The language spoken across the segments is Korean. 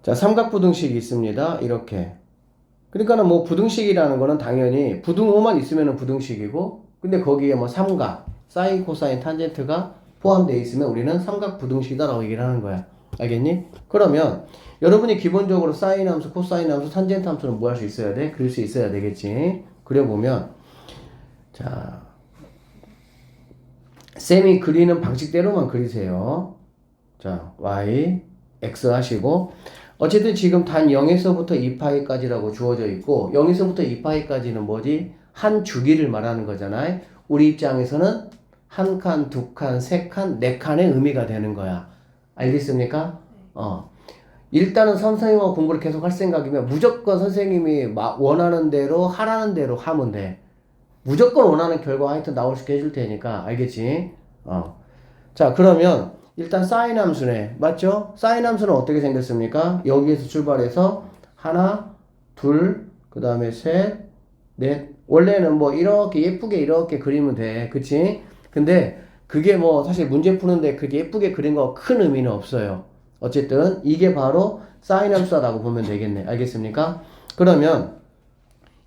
자, 삼각부등식이 있습니다. 이렇게. 그러니까는 뭐 부등식이라는 거는 당연히 부등호만 있으면 부등식이고, 근데 거기에 뭐 삼각, 사인, 코사인, 탄젠트가 포함되어 있으면 우리는 삼각부등식이다라고 얘기를 하는 거야. 알겠니? 그러면 여러분이 기본적으로 사인 함수, 코사인 함수, 탄젠트 함수는 뭐 할 수 있어야 돼? 그릴 수 있어야 되겠지. 그려보면, 자, 쌤이 그리는 방식대로만 그리세요. 자, y, x 하시고, 어쨌든 지금 단 0에서부터 2파이까지라고 주어져 있고, 0에서부터 2파이까지는 뭐지? 한 주기를 말하는 거잖아요. 우리 입장에서는 한 칸, 두 칸, 세 칸, 네 칸의 의미가 되는 거야. 알겠습니까? 일단은 선생님하고 공부를 계속 할 생각이면 무조건 선생님이 원하는 대로 하라는 대로 하면 돼. 무조건 원하는 결과 하여튼 나올 수 있게 해줄 테니까. 알겠지? 자, 그러면 일단 사인 함수네. 맞죠? 사인 함수는 어떻게 생겼습니까? 여기에서 출발해서 하나, 둘, 그 다음에 셋, 넷. 원래는 뭐 이렇게 예쁘게 이렇게 그리면 돼. 그치? 근데 그게 뭐 사실 문제 푸는데 그게 예쁘게 그린 거 큰 의미는 없어요. 어쨌든 이게 바로 사인 함수라고 보면 되겠네. 알겠습니까? 그러면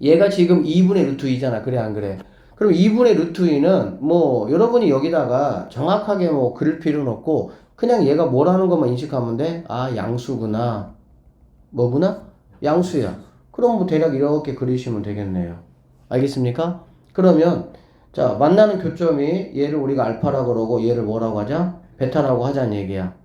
얘가 지금 2분의 루트 2잖아. 그래 안 그래? 그럼 2분의 루트 2는 뭐 여러분이 여기다가 정확하게 뭐 그릴 필요는 없고 그냥 얘가 뭐라는 것만 인식하면 돼. 아, 양수구나. 뭐구나? 양수야. 그럼 뭐 대략 이렇게 그리시면 되겠네요. 알겠습니까? 그러면 자, 만나는 교점이 얘를 우리가 알파라고 그러고 얘를 뭐라고 하자? 베타라고 하자는 얘기야.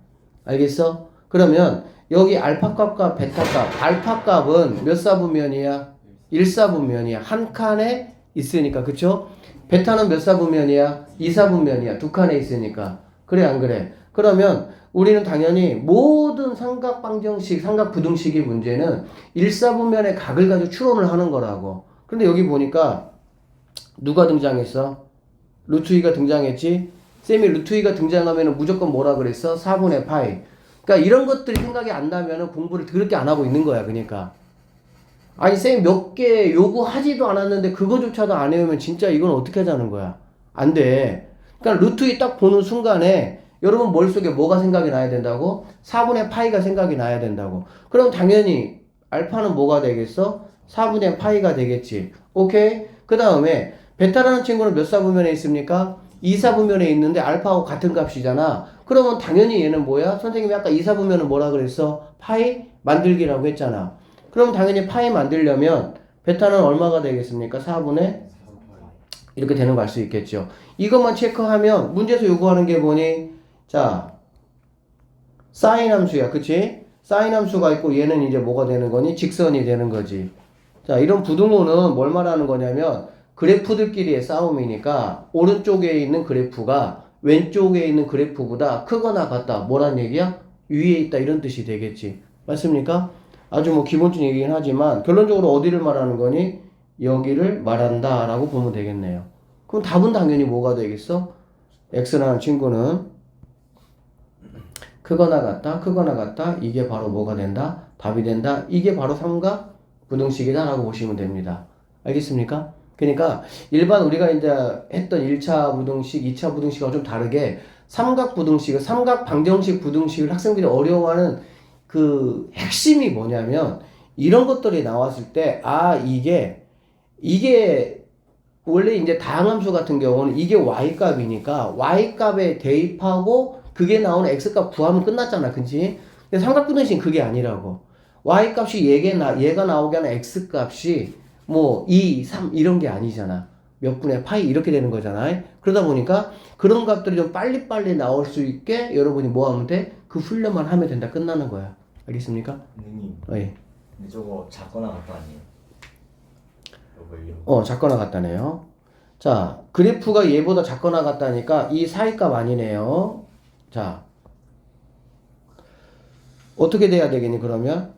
알겠어? 그러면 여기 알파 값과 베타 값, 알파 값은 몇 사분면이야? 1사분면이야. 한 칸에 있으니까. 그쵸? 베타는 몇 사분면이야? 2사분면이야. 두 칸에 있으니까. 그래 안 그래? 그러면 우리는 당연히 모든 삼각방정식, 삼각부등식의 문제는 1사분면의 각을 가지고 추론을 하는 거라고. 그런데 여기 보니까 누가 등장했어? 루트 2가 등장했지? 쌤이 루트 2가 등장하면 무조건 뭐라 그랬어? 4분의 파이. 그러니까 이런 것들이 생각이 안 나면 공부를 그렇게 안 하고 있는 거야. 그러니까. 아니 쌤 몇 개 요구하지도 않았는데 그거조차도 안 해오면 진짜 이건 어떻게 하자는 거야? 안 돼. 그러니까 루트 2 딱 보는 순간에 여러분 머릿속에 뭐가 생각이 나야 된다고? 4분의 파이가 생각이 나야 된다고. 그럼 당연히 알파는 뭐가 되겠어? 4분의 파이가 되겠지. 오케이? 그 다음에 베타라는 친구는 몇 사분면에 있습니까? 2사분면에 있는데 알파하고 같은 값이잖아. 그러면 당연히 얘는 뭐야? 선생님이 아까 2사분면은 뭐라 그랬어? 파이 만들기라고 했잖아. 그럼 당연히 파이 만들려면 베타는 얼마가 되겠습니까? 4분의 이렇게 되는 거 알 수 있겠죠. 이것만 체크하면 문제에서 요구하는 게 뭐니? 자, 사인 함수야. 그치? 사인 함수가 있고 얘는 이제 뭐가 되는 거니? 직선이 되는 거지. 자, 이런 부등호는 뭘 말하는 거냐면 그래프들끼리의 싸움이니까 오른쪽에 있는 그래프가 왼쪽에 있는 그래프보다 크거나 같다. 뭐란 얘기야? 위에 있다 이런 뜻이 되겠지. 맞습니까? 아주 뭐 기본적인 얘기긴 하지만 결론적으로 어디를 말하는 거니? 여기를 말한다 라고 보면 되겠네요. 그럼 답은 당연히 뭐가 되겠어? x라는 친구는 크거나 같다, 크거나 같다. 이게 바로 뭐가 된다? 답이 된다. 이게 바로 삼각 부등식이다 라고 보시면 됩니다. 알겠습니까? 그러니까 일반 우리가 이제 했던 1차 부등식, 2차 부등식과 좀 다르게 삼각 부등식을, 삼각 방정식 부등식을 학생들이 어려워하는 그 핵심이 뭐냐면 이런 것들이 나왔을 때 아, 이게 원래 이제 다항함수 같은 경우는 이게 y값이니까 y값에 대입하고 그게 나오는 x값 구하면 끝났잖아. 그치? 근데 삼각부등식은 그게 아니라고. y값이 얘가 나오게 하는 x값이 뭐 2, 3 이런 게 아니잖아. 몇 분의 파이 이렇게 되는 거잖아. 그러다 보니까 그런 값들이 좀 빨리빨리 나올 수 있게 여러분이 뭐 하면 돼? 그 훈련만 하면 된다. 끝나는 거야. 알겠습니까? 선생님. 예. 근데 저거 작거나 같다 아니에요? 이거 작거나 같다네요. 자, 그래프가 얘보다 작거나 같다니까 이 사이값 아니네요. 자, 어떻게 돼야 되겠니 그러면?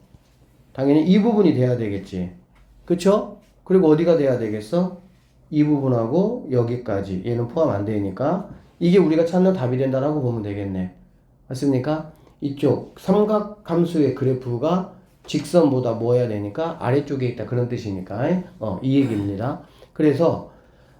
당연히 이 부분이 돼야 되겠지. 그쵸? 그리고 어디가 돼야 되겠어? 이 부분하고 여기까지 얘는 포함 안 되니까 이게 우리가 찾는 답이 된다라고 보면 되겠네. 맞습니까? 이쪽 삼각함수의 그래프가 직선보다 뭐 해야 되니까 아래쪽에 있다 그런 뜻이니까 이 얘기입니다. 그래서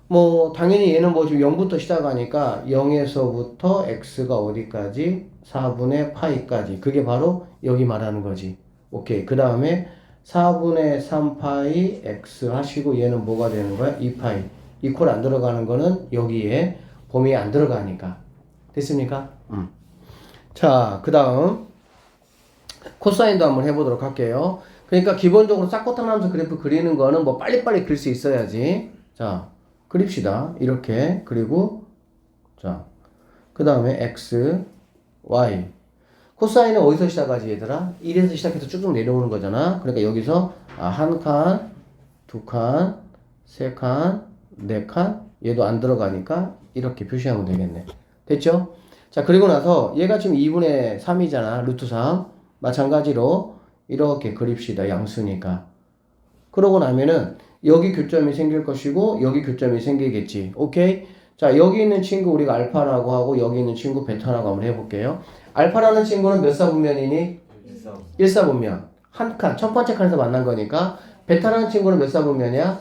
뭐 당연히 얘는 뭐 지금 0부터 시작하니까 0에서부터 x가 어디까지? 4분의 파이까지. 그게 바로 여기 말하는 거지. 오케이. 그 다음에 4분의 3파이 x 하시고 얘는 뭐가 되는 거야? 2파이. 이퀄 안 들어가는 거는 여기에 범위에 안 들어가니까. 됐습니까? 자, 그 다음 코사인도 한번 해보도록 할게요. 그러니까 기본적으로 싹코탄하면서 그래프 그리는 거는 뭐 빨리빨리 그릴 수 있어야지. 자, 그립시다. 이렇게 그리고 자, 그 다음에 x, y. 코사인은 어디서 시작하지 얘들아? 1에서 시작해서 쭉쭉 내려오는 거잖아. 그러니까 여기서 한 칸, 두 칸, 세 칸, 네 칸. 얘도 안 들어가니까 이렇게 표시하면 되겠네. 됐죠? 자, 그리고 나서 얘가 지금 2분의 3이잖아. 루트 3. 마찬가지로 이렇게 그립시다. 양수니까. 그러고 나면은 여기 교점이 생길 것이고 여기 교점이 생기겠지. 오케이? 자, 여기 있는 친구 우리가 알파라고 하고 여기 있는 친구 베타라고 한번 해볼게요. 알파라는 친구는 몇 사분면이니? 1사분면. 한 칸, 첫 번째 칸에서 만난 거니까. 베타라는 친구는 몇 사분면이야?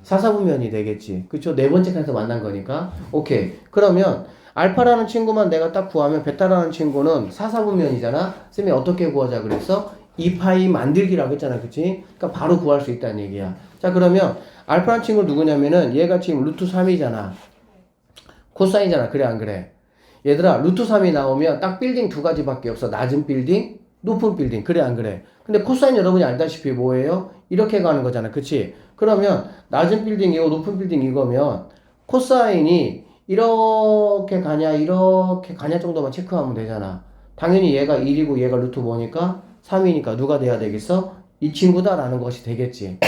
4사분면이 되겠지. 그쵸? 네 번째 칸에서 만난 거니까. 오케이. 그러면 알파라는 친구만 내가 딱 구하면 베타라는 친구는 4사분면이잖아. 쌤이 어떻게 구하자 그랬어? 2파이 만들기라고 했잖아. 그치? 그러니까 바로 구할 수 있다는 얘기야. 자, 그러면 알파라는 친구는 누구냐면은 얘가 지금 루트 3이잖아. 코사인이잖아. 그래 안 그래? 얘들아 루트 3이 나오면 딱 빌딩 두 가지밖에 없어. 낮은 빌딩, 높은 빌딩. 그래 안 그래? 근데 코사인 여러분이 알다시피 뭐예요? 이렇게 가는 거잖아. 그치? 그러면 낮은 빌딩이고 높은 빌딩 이거면 코사인이 이렇게 가냐 이렇게 가냐 정도만 체크하면 되잖아. 당연히 얘가 1이고 얘가 루트 뭐니까 3이니까 누가 돼야 되겠어? 이 친구다라는 것이 되겠지.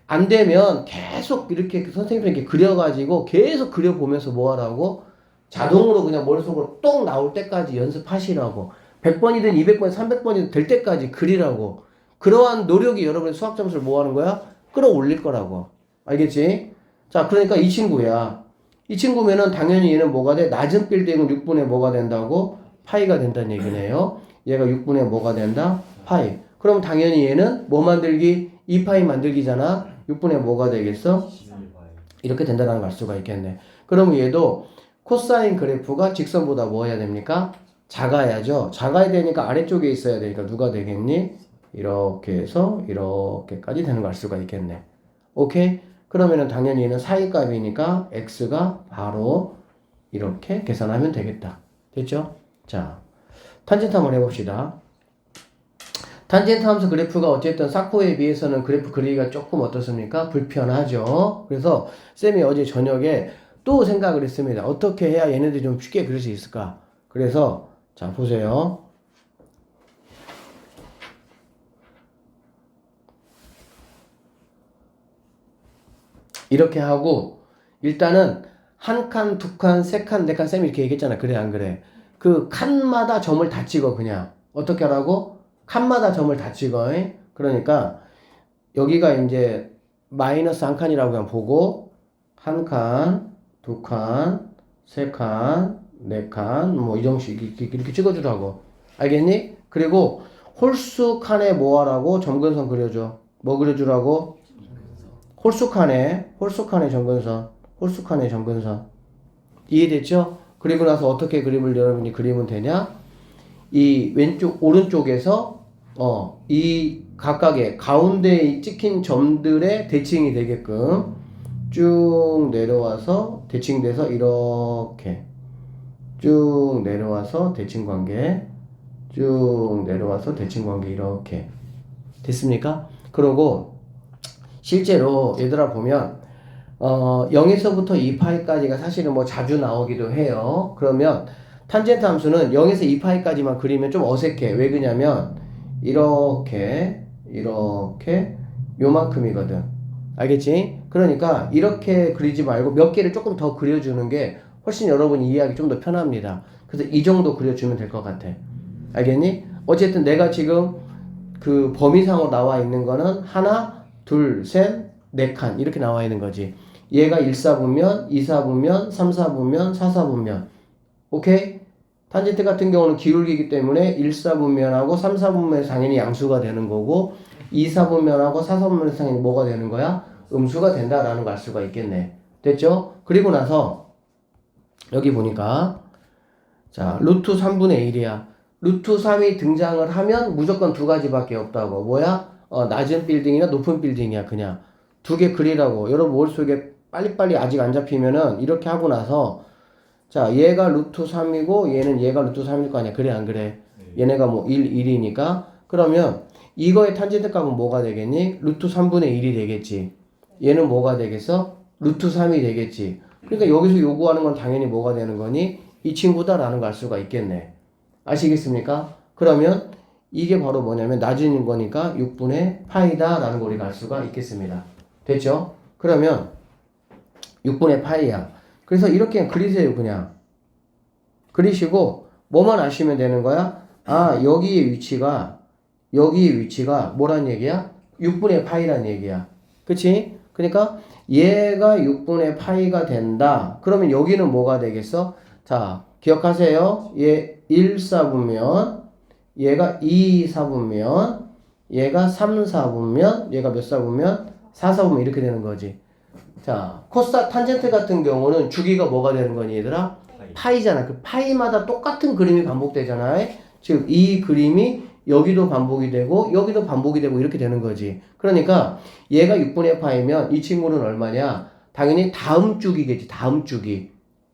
안 되면 계속 이렇게 선생님이 이렇게 그려가지고 계속 그려보면서 뭐 하라고? 자동으로 그냥 머릿속으로 똥 나올 때까지 연습하시라고. 100번이든 200번이든 300번이든 될 때까지 그리라고. 그러한 노력이 여러분의 수학 점수를 뭐 하는 거야? 끌어올릴 거라고. 알겠지? 자, 그러니까 이 친구야. 이 친구면은 당연히 얘는 뭐가 돼? 낮은 빌딩은 6분의 뭐가 된다고? 파이가 된다는 얘기네요. 얘가 6분의 뭐가 된다? 파이. 그럼 당연히 얘는 뭐 만들기? 2파이 만들기잖아. 6분의 뭐가 되겠어? 이렇게 된다는 걸 알 수가 있겠네. 그러면 얘도 코사인 그래프가 직선보다 뭐 해야 됩니까? 작아야죠. 작아야 되니까 아래쪽에 있어야 되니까 누가 되겠니? 이렇게 해서 이렇게까지 되는 걸 알 수가 있겠네. 오케이? 그러면은 당연히 얘는 사이값이니까 x가 바로 이렇게 계산하면 되겠다. 됐죠? 자, 탄젠트 한번 해봅시다. 탄젠트 함수 그래프가 어쨌든 사코에 비해서는 그래프 그리기가 조금 어떻습니까? 불편하죠. 그래서 쌤이 어제 저녁에 또 생각을 했습니다. 어떻게 해야 얘네들이 좀 쉽게 그릴 수 있을까? 그래서 자 보세요. 이렇게 하고 일단은 한 칸, 두 칸, 세 칸, 네 칸 쌤이 이렇게 얘기했잖아. 그래 안 그래? 그 칸마다 점을 다 찍어 그냥. 어떻게 하라고? 칸마다 점을 다 찍어. 그러니까 여기가 이제 마이너스 한 칸이라고 그냥 보고 한 칸, 두 칸, 세 칸, 네 칸, 뭐 이 정도씩 이렇게 찍어주라고. 알겠니? 그리고 홀수 칸에 뭐 하라고? 점근선 그려줘. 뭐 그려주라고? 홀수 칸에 점근선. 홀수 칸에 점근선. 이해됐죠? 그리고 나서 어떻게 그림을 여러분이 그리면 되냐? 이 왼쪽, 오른쪽에서 이 각각의 가운데에 찍힌 점들의 대칭이 되게끔 쭉 내려와서 대칭돼서 이렇게 쭉 내려와서 대칭관계 쭉 내려와서 대칭관계 이렇게 됐습니까? 그러고 실제로 얘들아 보면 0에서부터 2파이까지가 사실은 뭐 자주 나오기도 해요. 그러면 탄젠트 함수는 0에서 2파이까지만 그리면 좀 어색해. 왜 그러냐면 이렇게 요만큼이거든. 알겠지? 그러니까 이렇게 그리지 말고 몇 개를 조금 더 그려주는 게 훨씬 여러분이 이해하기 좀 더 편합니다. 그래서 이 정도 그려주면 될 것 같아. 알겠니? 어쨌든 내가 지금 그 범위상으로 나와 있는 거는 하나, 둘, 셋, 네 칸 이렇게 나와 있는 거지. 얘가 1사분면, 2사분면, 3사분면, 4사분면. 오케이? 탄젠트 같은 경우는 기울기이기 때문에 1사분면하고 3사분면에서 당연히 양수가 되는 거고 2사분면하고 4사분면에서 당연히 뭐가 되는 거야? 음수가 된다라는 걸 알 수가 있겠네. 됐죠? 그리고 나서 여기 보니까 자 루트 3분의 1이야. 루트 3이 등장을 하면 무조건 두 가지밖에 없다고. 뭐야? 낮은 빌딩이나 높은 빌딩이야. 그냥 두 개 그리라고. 여러분 머릿속에 빨리빨리 아직 안 잡히면은 이렇게 하고 나서 자, 얘가 루트 3이고 얘가 루트 3일 거 아니야. 그래 안 그래? 얘네가 뭐 1이니까 그러면 이거의 탄젠트 값은 뭐가 되겠니? 루트 3분의 1이 되겠지. 얘는 뭐가 되겠어? 루트 3이 되겠지. 그러니까 여기서 요구하는 건 당연히 뭐가 되는 거니? 이 친구다라는 걸 알 수가 있겠네. 아시겠습니까? 그러면 이게 바로 뭐냐면 낮은 거니까 6분의 파이다라는 걸 우리가 알 수가 있겠습니다. 됐죠? 그러면 6분의 파이야. 그래서 이렇게 그리세요. 그냥 그리시고 뭐만 아시면 되는 거야? 아, 여기의 위치가 뭐란 얘기야? 6분의 파이란 얘기야. 그치? 그러니까 얘가 6분의 파이가 된다. 그러면 여기는 뭐가 되겠어? 자, 기억하세요. 얘 1사분면, 얘가 2사분면, 얘가 3사분면, 얘가 몇 사분면? 4사분면 이렇게 되는 거지. 자, 코사 탄젠트 같은 경우는 주기가 뭐가 되는 거니 얘들아? 파이잖아. 그 파이마다 똑같은 그림이 반복되잖아. 즉, 이 그림이 여기도 반복이 되고 여기도 반복이 되고 이렇게 되는 거지. 그러니까 얘가 6분의 파이면 이 친구는 얼마냐? 당연히 다음 주기겠지. 다음 주기.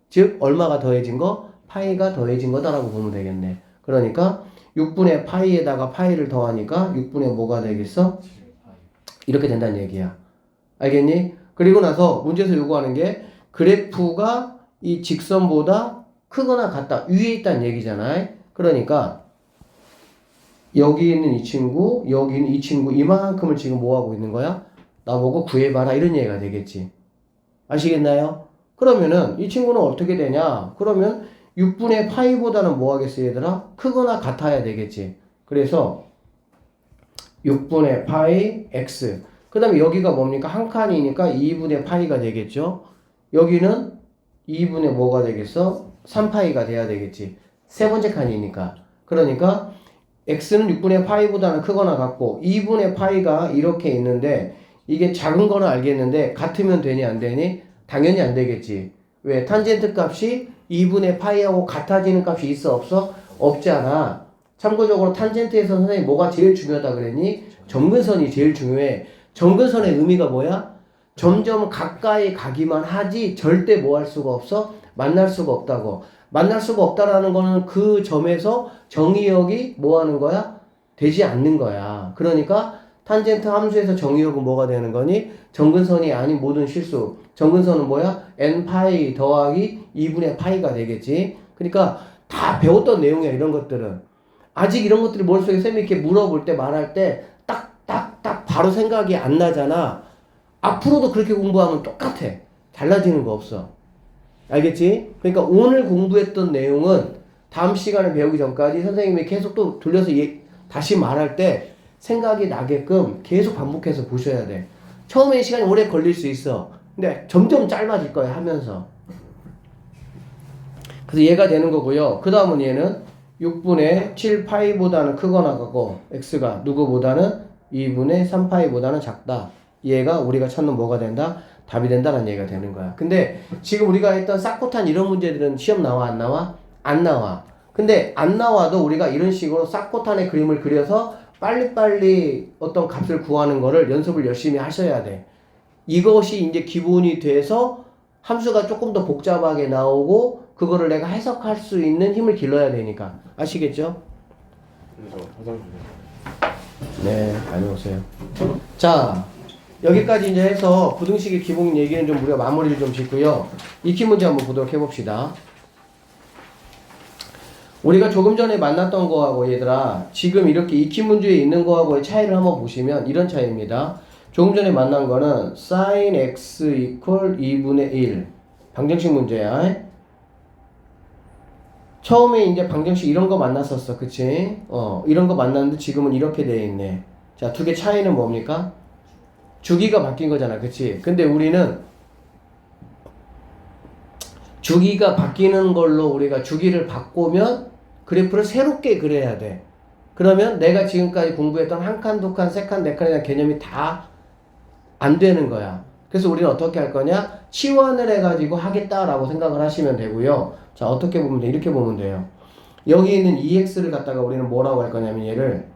즉 얼마가 더해진 거? 파이가 더해진 거다라고 보면 되겠네. 그러니까 6분의 파이에다가 파이를 더하니까 6분의 뭐가 되겠어? 이렇게 된다는 얘기야. 알겠니? 그리고 나서 문제에서 요구하는 게 그래프가 이 직선보다 크거나 같다. 위에 있다는 얘기잖아. 그러니까 여기 있는 이 친구, 여기 있는 이 친구 이만큼을 지금 뭐 하고 있는 거야? 나보고 구해봐라 이런 얘기가 되겠지. 아시겠나요? 그러면은 이 친구는 어떻게 되냐? 그러면 6분의 파이보다는 뭐 하겠어 얘들아? 크거나 같아야 되겠지. 그래서 6분의 파이 x 그 다음에 여기가 뭡니까? 한 칸이니까 2분의 파이가 되겠죠. 여기는 2분의 뭐가 되겠어? 3파이가 돼야 되겠지. 세 번째 칸이니까. 그러니까 x는 6분의 파이보다는 크거나 같고 2분의 파이가 이렇게 있는데 이게 작은 거는 알겠는데 같으면 되니 안 되니? 당연히 안 되겠지. 왜? 탄젠트 값이 2분의 파이하고 같아지는 값이 있어 없어? 없잖아. 참고적으로 탄젠트에서 선생님이 뭐가 제일 중요하다 그랬니? 점근선이 제일 중요해. 점근선의 의미가 뭐야? 점점 가까이 가기만 하지 절대 뭐 할 수가 없어? 만날 수가 없다고. 만날 수가 없다라는 거는 그 점에서 정의역이 뭐 하는 거야? 되지 않는 거야. 그러니까 탄젠트 함수에서 정의역은 뭐가 되는 거니? 점근선이 아닌 모든 실수. 점근선은 뭐야? n파이 더하기 2분의 파이가 되겠지. 그러니까 다 배웠던 내용이야 이런 것들은. 아직 이런 것들이 머릿속에 쌤이 이렇게 물어볼 때 말할 때 딱 바로 생각이 안 나잖아. 앞으로도 그렇게 공부하면 똑같아. 달라지는 거 없어. 알겠지? 그러니까 오늘 공부했던 내용은 다음 시간에 배우기 전까지 선생님이 계속 또 돌려서 다시 말할 때 생각이 나게끔 계속 반복해서 보셔야 돼. 처음에 시간이 오래 걸릴 수 있어. 근데 점점 짧아질 거야 하면서. 그래서 얘가 되는 거고요. 그 다음은 얘는 6분의 7파이보다는 크거나 같고 x가 누구보다는 2분의 3파이보다는 작다. 얘가 우리가 찾는 뭐가 된다? 답이 된다는 얘기가 되는 거야. 근데 지금 우리가 했던 싹코탄 이런 문제들은 시험 나와 안 나와? 안 나와. 근데 안 나와도 우리가 이런 식으로 싹코탄의 그림을 그려서 빨리빨리 어떤 값을 구하는 거를 연습을 열심히 하셔야 돼. 이것이 이제 기본이 돼서 함수가 조금 더 복잡하게 나오고 그거를 내가 해석할 수 있는 힘을 길러야 되니까. 아시겠죠? 그래서 화장실. 네, 다녀오세요. 자, 여기까지 이제 해서 부등식의 기본 얘기는 좀 우리가 마무리를 좀 짓고요. 익히 문제 한번 보도록 해봅시다. 우리가 조금 전에 만났던 거하고 얘들아, 지금 이렇게 익히 문제에 있는 거하고의 차이를 한번 보시면 이런 차이입니다. 조금 전에 만난 거는 sin x equal 2분의 1 방정식 문제야. 처음에 이제 방정식 이런 거 만났었어. 그치? 이런 거 만났는데 지금은 이렇게 돼 있네. 자, 두 개 차이는 뭡니까? 주기가 바뀐 거잖아. 그치? 근데 우리는 주기가 바뀌는 걸로 우리가 주기를 바꾸면 그래프를 새롭게 그려야 돼. 그러면 내가 지금까지 공부했던 한 칸, 두 칸, 세 칸, 네 칸에 대한 개념이 다 안 되는 거야. 그래서 우리는 어떻게 할 거냐? 치환을 해가지고 하겠다라고 생각을 하시면 되고요. 자, 어떻게 보면 돼? 이렇게 보면 돼요. 여기 있는 EX를 갖다가 우리는 뭐라고 할 거냐면 얘를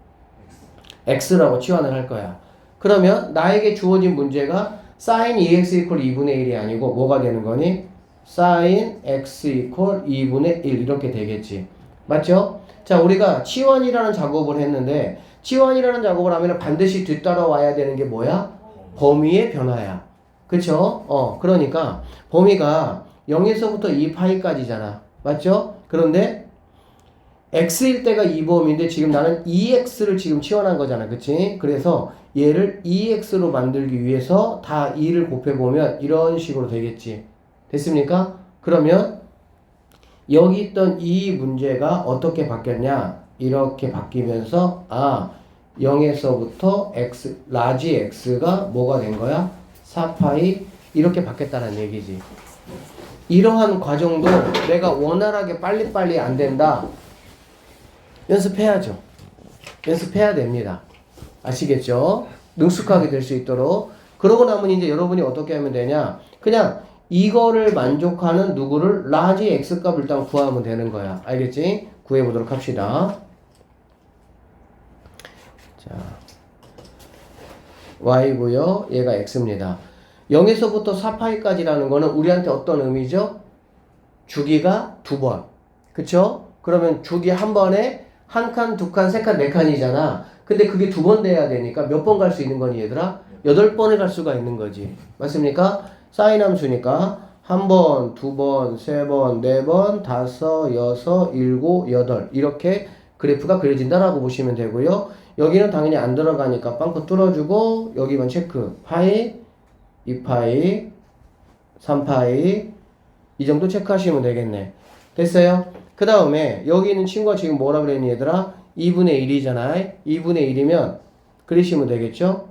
X라고 치환을 할 거야. 그러면 나에게 주어진 문제가 sin EX 이퀄 2분의 1이 아니고 뭐가 되는 거니? sin X 이퀄 2분의 1 이렇게 되겠지. 맞죠? 자, 우리가 치환이라는 작업을 했는데 치환이라는 작업을 하면 반드시 뒤따라와야 되는 게 뭐야? 범위의 변화야. 그쵸? 그러니까 범위가 0에서부터 2파이까지잖아. 맞죠? 그런데 x일 때가 이 범위인데 지금 나는 2x를 지금 치환한 거잖아. 그치? 그래서 얘를 2x로 만들기 위해서 다 2를 곱해보면 이런 식으로 되겠지. 됐습니까? 그러면 여기 있던 이 문제가 어떻게 바뀌었냐? 이렇게 바뀌면서 0에서부터 x, 라지 x가 뭐가 된 거야? 4파이 이렇게 바뀌었다는 얘기지. 이러한 과정도 내가 원활하게 빨리빨리 안 된다. 연습해야죠. 연습해야 됩니다. 아시겠죠? 능숙하게 될 수 있도록. 그러고 나면 이제 여러분이 어떻게 하면 되냐? 그냥 이거를 만족하는 누구를 라지 x 값을 일단 구하면 되는 거야. 알겠지? 구해보도록 합시다. 자, y고요. 얘가 x입니다. 0에서부터 4파이까지라는 거는 우리한테 어떤 의미죠? 주기가 2번. 그쵸? 그러면 주기 한 번에 한 칸, 두 칸, 세 칸, 네 칸이잖아. 근데 그게 2번 돼야 되니까 몇 번 갈 수 있는 거니 얘들아? 8번을 갈 수가 있는 거지. 맞습니까? 사인 함수니까 한 번, 두 번, 세 번, 네 번, 다섯, 여섯, 일곱, 여덟 이렇게 그래프가 그려진다라고 보시면 되고요. 여기는 당연히 안 들어가니까 빵꾸 뚫어주고 여기만 체크. 파이, 2파이, 3파이 이 정도 체크하시면 되겠네. 됐어요? 그 다음에 여기 있는 친구가 지금 뭐라 그랬니 얘들아? 2분의 1이잖아. 2분의 1이면 그리시면 되겠죠?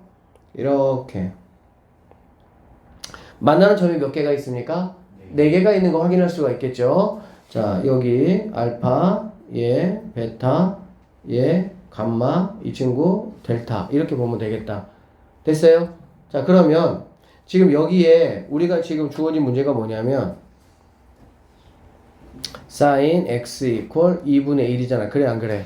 이렇게 만나는 점이 몇 개가 있습니까? 4개가 있는 거 확인할 수가 있겠죠? 자, 여기 알파, 얘, 베타, 얘, 감마, 이 친구, 델타 이렇게 보면 되겠다. 됐어요? 자, 그러면 지금 여기에 우리가 지금 주어진 문제가 뭐냐면 sin x 이퀄 2분의 1이잖아. 그래 안 그래?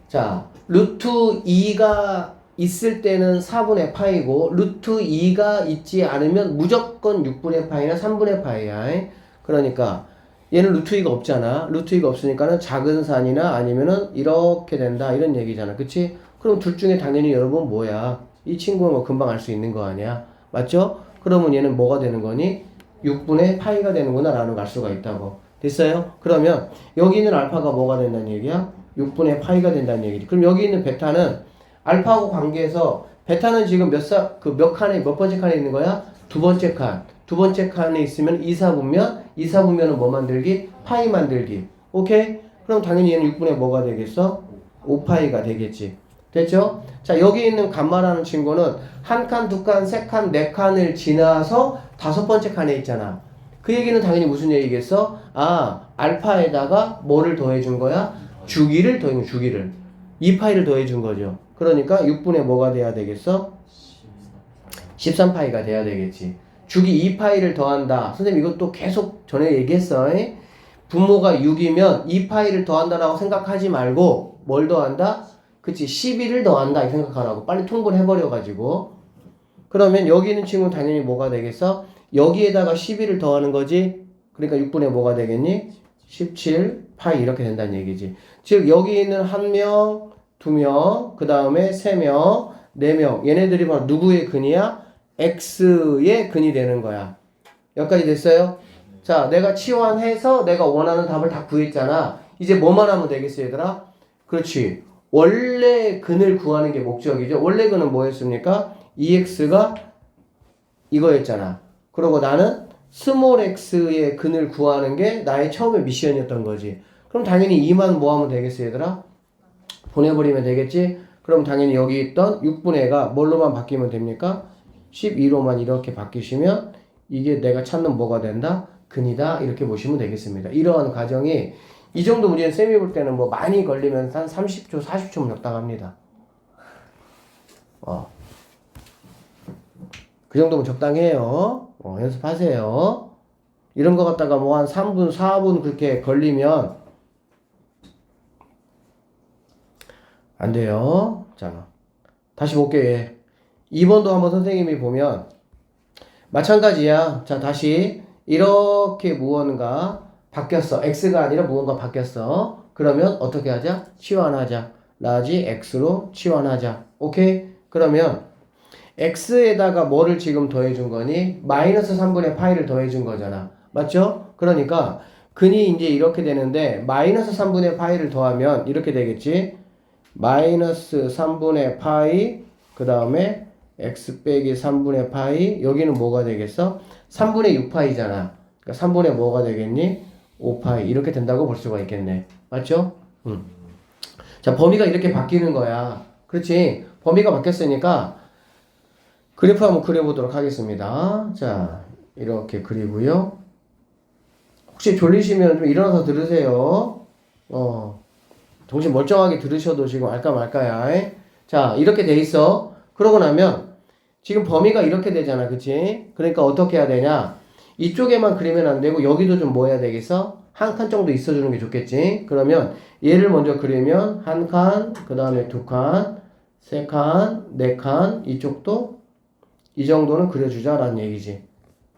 자, 루트 2가 있을 때는 4분의 파이고 루트 2가 있지 않으면 무조건 6분의 파이나 3분의 파이야. 그러니까 얘는 루트 2가 없잖아. 루트 2가 없으니까는 작은 산이나 아니면은 이렇게 된다 이런 얘기잖아. 그치? 그럼 둘 중에 당연히 여러분 뭐야? 이 친구는 뭐 금방 알 수 있는 거 아니야? 맞죠? 그러면 얘는 뭐가 되는 거니? 6분의 파이가 되는구나 라는 걸 알 수가 있다고. 됐어요? 그러면 여기 있는 알파가 뭐가 된다는 얘기야? 6분의 파이가 된다는 얘기지. 그럼 여기 있는 베타는 알파하고 관계해서 베타는 지금 몇 칸에 몇 번째 칸에 있는 거야? 두 번째 칸. 두 번째 칸에 있으면 이사분면은 뭐 만들기? 파이 만들기. 오케이? 그럼 당연히 얘는 6분의 뭐가 되겠어? 5파이가 되겠지. 됐죠? 자, 여기 있는 감마라는 친구는 한 칸, 두 칸, 세 칸, 네 칸을 지나서 다섯 번째 칸에 있잖아. 그 얘기는 당연히 무슨 얘기겠어? 알파에다가 뭐를 더해준 거야? 주기를 더해준 주기를. 2파이를 더해준 거죠. 그러니까 6분의 뭐가 돼야 되겠어? 13파이가 돼야 되겠지. 주기 2파이를 더한다. 선생님 이것도 계속 전에 얘기했어. 분모가 6이면 2파이를 더한다라고 생각하지 말고 뭘 더한다? 그치, 11을 더한다 이 생각하라고. 빨리 통분을 해버려가지고. 그러면 여기 있는 친구는 당연히 뭐가 되겠어? 여기에다가 11을 더하는 거지. 그러니까 6분의 뭐가 되겠니? 17파이 이렇게 된다는 얘기지. 즉 여기 있는 1명, 2명, 그 다음에 3명, 4명 얘네들이 바로 누구의 근이야? X의 근이 되는 거야. 여기까지 됐어요? 자, 내가 치환해서 내가 원하는 답을 다 구했잖아. 이제 뭐만 하면 되겠어 얘들아? 그렇지. 원래 근을 구하는 게 목적이죠. 원래 근은 뭐였습니까? 2x가 이거였잖아. 그리고 나는 스몰 x의 근을 구하는 게 나의 처음의 미션이었던 거지. 그럼 당연히 2만 뭐 하면 되겠어 얘들아? 보내버리면 되겠지? 그럼 당연히 여기 있던 6분의가 뭘로만 바뀌면 됩니까? 12로만 이렇게 바뀌시면 이게 내가 찾는 뭐가 된다? 근이다 이렇게 보시면 되겠습니다. 이러한 과정이 이 정도 문제는 쌤이 볼 때는 뭐 많이 걸리면 한 30초, 40초면 적당합니다. 그 정도면 적당해요. 연습하세요. 이런 거 갖다가 뭐 한 3분, 4분 그렇게 걸리면 안 돼요. 자, 다시 볼게요. 얘. 2번도 한번 선생님이 보면 마찬가지야. 자, 다시 이렇게 무언가 바뀌었어. x가 아니라 무언가 바뀌었어. 그러면 어떻게 하자? 치환하자. 라지 x로 치환하자. 오케이? 그러면 x에다가 뭐를 지금 더해준 거니? 마이너스 3분의 파이를 더해준 거잖아. 맞죠? 그러니까 근이 이제 이렇게 되는데 마이너스 3분의 파이를 더하면 이렇게 되겠지? 마이너스 3분의 파이 그 다음에 x 빼기 3분의 파이 여기는 뭐가 되겠어? 3분의 6파이잖아. 그러니까 3분의 뭐가 되겠니? 5파이 이렇게 된다고 볼 수가 있겠네. 맞죠? 자, 범위가 이렇게 바뀌는 거야. 그렇지? 범위가 바뀌었으니까 그래프 한번 그려보도록 하겠습니다. 자, 이렇게 그리고요. 혹시 졸리시면 좀 일어나서 들으세요. 정신 멀쩡하게 들으셔도 지금 알까 말까야. 자, 이렇게 돼 있어. 그러고 나면 지금 범위가 이렇게 되잖아. 그치? 그러니까 어떻게 해야 되냐? 이쪽에만 그리면 안 되고 여기도 좀 뭐 해야 되겠어? 한 칸 정도 있어주는 게 좋겠지? 그러면 얘를 먼저 그리면 한 칸, 그 다음에 두 칸, 세 칸, 네 칸, 이쪽도 이 정도는 그려주자라는 얘기지.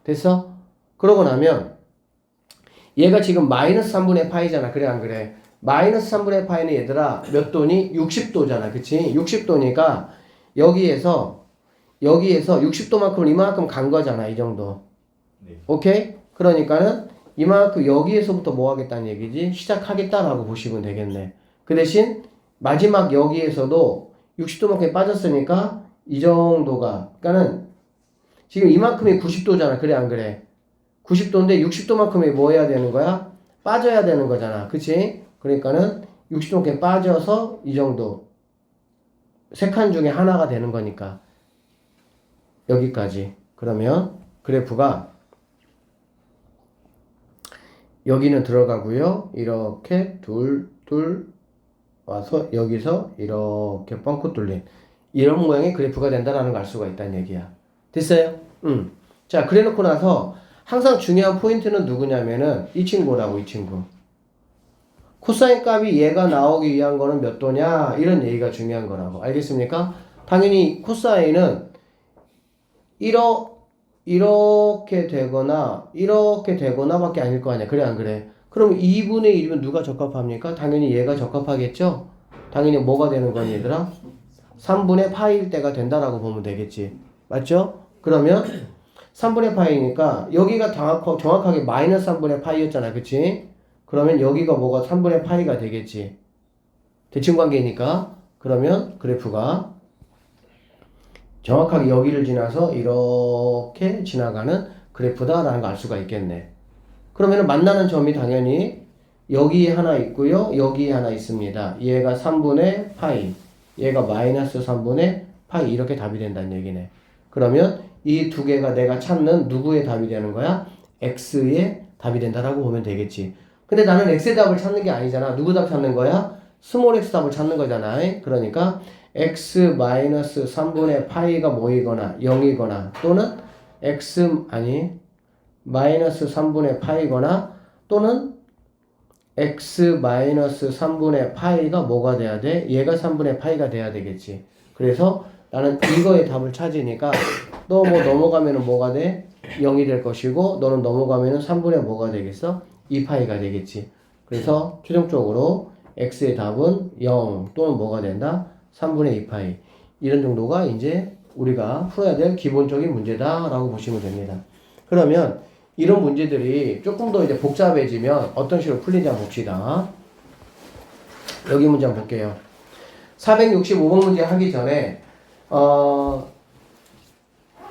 됐어? 그러고 나면 얘가 지금 마이너스 3분의 파이잖아. 그래 안 그래? 마이너스 3분의 파이는 얘들아 몇 도니? 60도잖아. 그치? 60도니까 여기에서 60도만큼을 이만큼 간 거잖아. 이 정도. 네. 오케이? 그러니까는 이만큼 여기에서부터 뭐 하겠다는 얘기지? 시작하겠다라고 보시면 되겠네. 그 대신 마지막 여기에서도 60도만큼 빠졌으니까 이 정도가 그러니까는 지금 이만큼이 90도잖아. 그래 안 그래? 90도인데 60도만큼이 뭐 해야 되는 거야? 빠져야 되는 거잖아. 그치? 그러니까는 60도만큼 빠져서 이 정도 세 칸 중에 하나가 되는 거니까 여기까지. 그러면 그래프가 여기는 들어가고요. 이렇게 둘 와서 여기서 이렇게 뻥긋 뚫린 이런 모양의 그래프가 된다라는 걸 알 수가 있다는 얘기야. 됐어요? 자, 그래 놓고 나서 항상 중요한 포인트는 누구냐면은 이 친구라고, 이 친구. 코사인 값이 얘가 나오기 위한 거는 몇 도냐? 이런 얘기가 중요한 거라고. 알겠습니까? 당연히 코사인은 이렇게 되거나 밖에 아닐 거 아니야. 그래 안 그래? 그럼 2분의 1이면 누가 적합합니까? 당연히 얘가 적합하겠죠? 당연히 뭐가 되는 건 얘들아? 3분의 파이일 때가 된다라고 보면 되겠지. 맞죠? 그러면 3분의 파이니까 여기가 정확하게 마이너스 3분의 파이였잖아. 그치? 그러면 여기가 뭐가 3분의 파이가 되겠지. 대칭관계니까. 그러면 그래프가 정확하게 여기를 지나서 이렇게 지나가는 그래프다라는 걸 알 수가 있겠네. 그러면 만나는 점이 당연히 여기에 하나 있고요. 여기에 하나 있습니다. 얘가 3분의 파이, 얘가 마이너스 3분의 파이 이렇게 답이 된다는 얘기네. 그러면 이 두 개가 내가 찾는 누구의 답이 되는 거야? x의 답이 된다라고 보면 되겠지. 근데 나는 x의 답을 찾는 게 아니잖아. 누구 답 찾는 거야? 스몰 x 답을 찾는 거잖아. 그러니까 x 마이너스 3분의 파이가 뭐이거나 0이거나 또는 마이너스 3분의 파이거나 또는 x 마이너스 3분의 파이가 뭐가 돼야 돼? 얘가 3분의 파이가 돼야 되겠지. 그래서 나는 이거의 답을 찾으니까 너 뭐 넘어가면은 뭐가 돼? 0이 될 것이고 너는 넘어가면은 3분의 뭐가 되겠어? 2파이가 되겠지. 그래서 최종적으로 x의 답은 0 또는 뭐가 된다? 3분의 2파이. 이런 정도가 이제 우리가 풀어야 될 기본적인 문제다라고 보시면 됩니다. 그러면 이런 문제들이 조금 더 이제 복잡해지면 어떤 식으로 풀리는지 한번 봅시다. 여기 문제 한번 볼게요. 465번 문제 하기 전에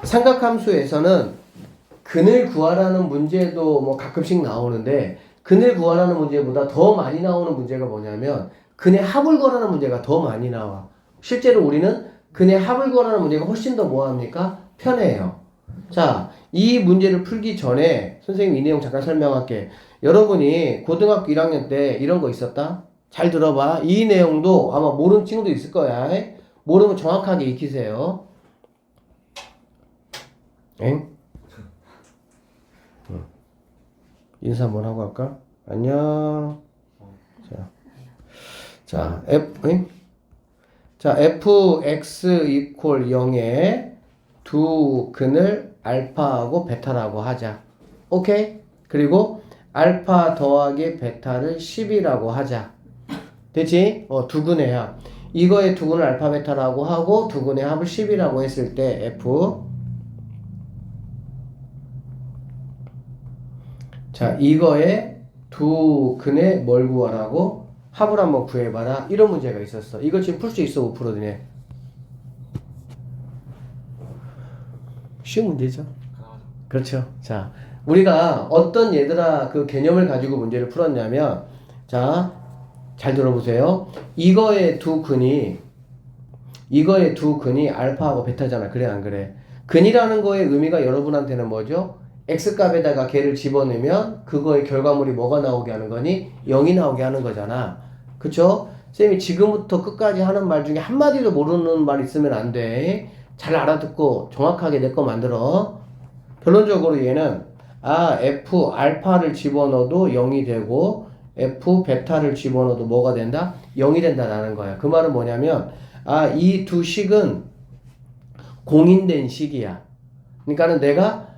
삼각함수에서는 근을 구하라는 문제도 뭐 가끔씩 나오는데 근을 구하라는 문제보다 더 많이 나오는 문제가 뭐냐면 근의 합을 구하라는 문제가 더 많이 나와. 실제로 우리는 근의 합을 구하라는 문제가 훨씬 더 뭐합니까? 편해요. 자, 이 문제를 풀기 전에 선생님 이 내용 잠깐 설명할게. 여러분이 고등학교 1학년 때 이런 거 있었다? 잘 들어봐. 이 내용도 아마 모르는 친구도 있을 거야. 모르면 정확하게 익히세요. 엥? 인사 한번 하고 할까? 안녕. 자, 자, fx 이퀄 0에 두 근을 알파하고 베타라고 하자. 오케이? 그리고 알파 더하기 베타를 10이라고 하자. 됐지? 두 근의 합. 이거의 두 근을 알파 베타라고 하고 두 근의 합을 10이라고 했을 때 f. 자, 이거의 두 근의 뭘 구하라고? 합을 한번 구해봐라. 이런 문제가 있었어. 이거 지금 풀 수 있어, 못 풀어도 돼? 쉬운 문제죠? 그렇죠. 자, 우리가 어떤 얘들아 그 개념을 가지고 문제를 풀었냐면, 자, 잘 들어보세요. 이거의 두 근이 알파하고 베타잖아. 그래, 안 그래? 근이라는 거의 의미가 여러분한테는 뭐죠? x값에다가 걔를 집어넣으면 그거의 결과물이 뭐가 나오게 하는 거니? 0이 나오게 하는 거잖아. 그쵸? 쌤이 지금부터 끝까지 하는 말 중에 한마디도 모르는 말 있으면 안 돼. 잘 알아듣고 정확하게 내 거 만들어. 결론적으로 얘는 f 알파를 집어넣어도 0이 되고 f 베타를 집어넣어도 뭐가 된다? 0이 된다라는 거야. 그 말은 뭐냐면 이 두 식은 공인된 식이야. 그러니까는 내가